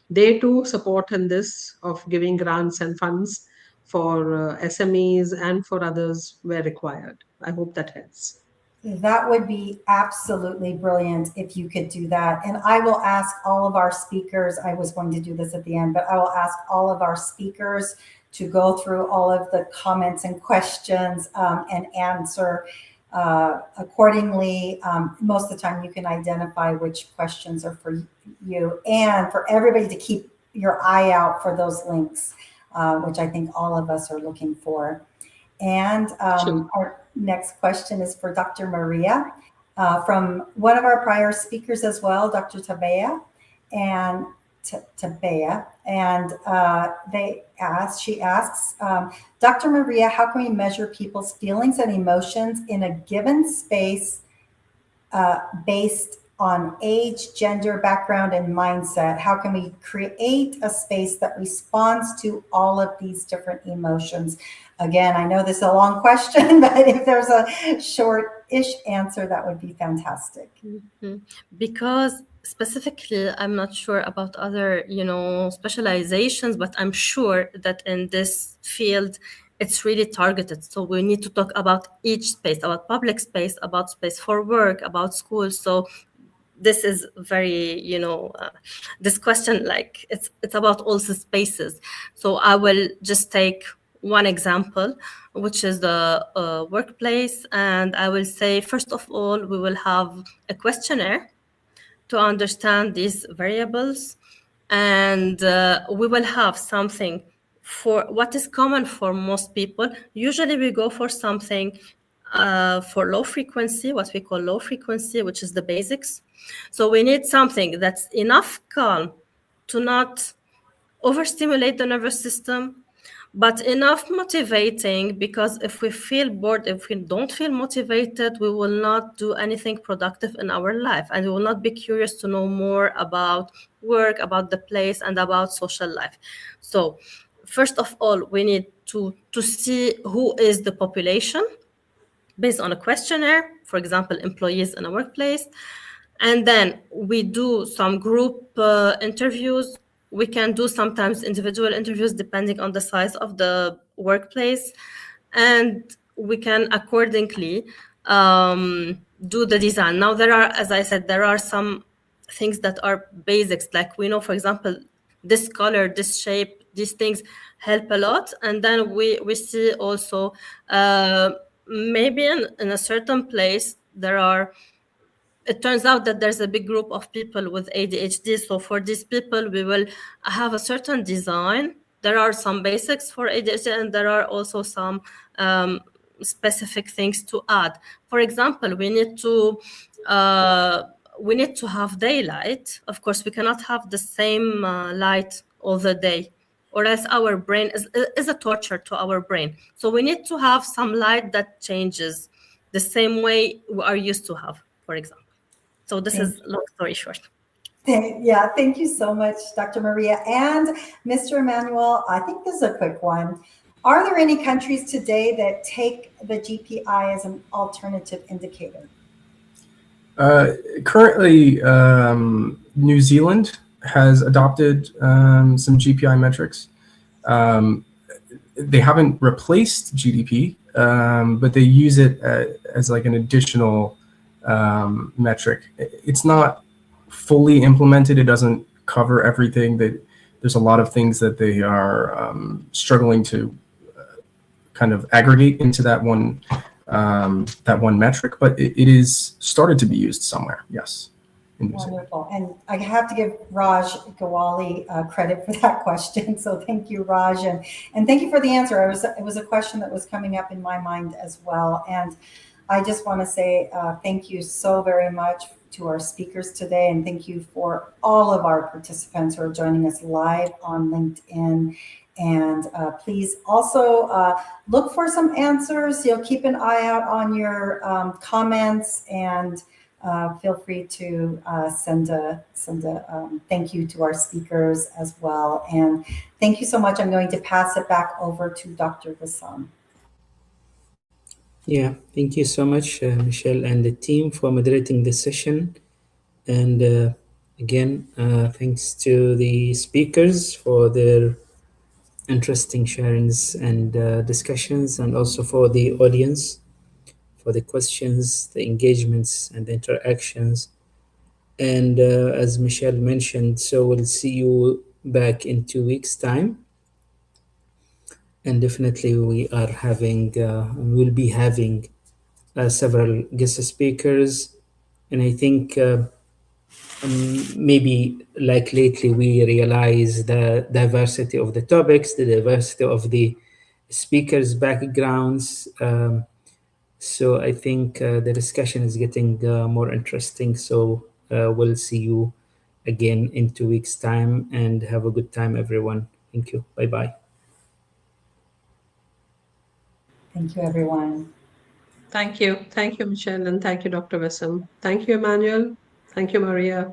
Speaker 3: They too support in this of giving grants and funds for SMEs and for others where required. I hope that helps.
Speaker 2: That would be absolutely brilliant if you could do that. And I will ask all of our speakers, I was going to do this at the end, but I will ask all of our speakers to go through all of the comments and questions and answer accordingly. Most of the time you can identify which questions are for you, and for everybody to keep your eye out for those links, which I think all of us are looking for. And
Speaker 3: Sure.
Speaker 2: Our next question is for Dr. Maria from one of our prior speakers as well, Dr. Tabea. And she asks, Dr. Maria, how can we measure people's feelings and emotions in a given space based on age, gender, background, and mindset? How can we create a space that responds to all of these different emotions? Again, I know this is a long question, but if there's a short-ish answer, that would be fantastic.
Speaker 4: Mm-hmm. Because specifically, I'm not sure about other, specializations, but I'm sure that in this field, it's really targeted. So we need to talk about each space, about public space, about space for work, about schools. So this is very, this question, like it's about all the spaces. So I will just take one example, which is the workplace. And I will say, first of all, we will have a questionnaire to understand these variables. And we will have something for what is common for most people. Usually we go for something for low frequency, what we call low frequency, which is the basics. So we need something that's enough calm to not overstimulate the nervous system, but enough motivating, because if we feel bored, if we don't feel motivated, we will not do anything productive in our life, and we will not be curious to know more about work, about the place, and about social life. So first of all, we need to see who is the population based on a questionnaire, for example, employees in a workplace. And then we do some group interviews. We can do sometimes individual interviews depending on the size of the workplace. And we can accordingly do the design. Now, there are, as I said, there are some things that are basics. Like we know, for example, this color, this shape, these things help a lot. And then we see also maybe in a certain place, it turns out that there's a big group of people with ADHD. So for these people, we will have a certain design. There are some basics for ADHD, and there are also some specific things to add. For example, we need to have daylight. Of course, we cannot have the same light all the day, or else our brain is a torture to our brain. So we need to have some light that changes the same way we are used to have, for example. So this is long story short.
Speaker 2: Yeah, thank you so much, Dr. Maria. And Mr. Emmanuel, I think this is a quick one. Are there any countries today that take the GPI as an alternative indicator?
Speaker 5: Currently, New Zealand has adopted some GPI metrics. They haven't replaced GDP, but they use it as like an additional metric. It's not fully implemented. It doesn't cover everything. There's a lot of things that they are struggling to kind of aggregate into that one metric, but it is started to be used somewhere. Yes, industry.
Speaker 2: Wonderful. And I have to give Raj Gawali credit for that question. So thank you, Raj. And thank you for the answer. It was a question that was coming up in my mind as well. And I just want to say thank you so very much to our speakers today. And thank you for all of our participants who are joining us live on LinkedIn. And please also look for some answers. Keep an eye out on your comments, and feel free to send a thank you to our speakers as well. And thank you so much. I'm going to pass it back over to Dr. Bassam.
Speaker 1: Yeah, thank you so much, Michelle and the team, for moderating this session. And again, thanks to the speakers for their interesting sharings and discussions, and also for the audience for the questions, the engagements, and the interactions. And as Michelle mentioned, so we'll see you back in 2 weeks' time. And definitely we are having, we'll be having several guest speakers. And I think maybe like lately we realize the diversity of the topics, the diversity of the speakers' backgrounds. So I think the discussion is getting more interesting. So we'll see you again in 2 weeks' time, and have a good time, everyone. Thank you. Bye-bye.
Speaker 2: Thank you, everyone.
Speaker 3: Thank you. Thank you, Michelle, and thank you, Dr. Bassam. Thank you, Emmanuel. Thank you, Maria.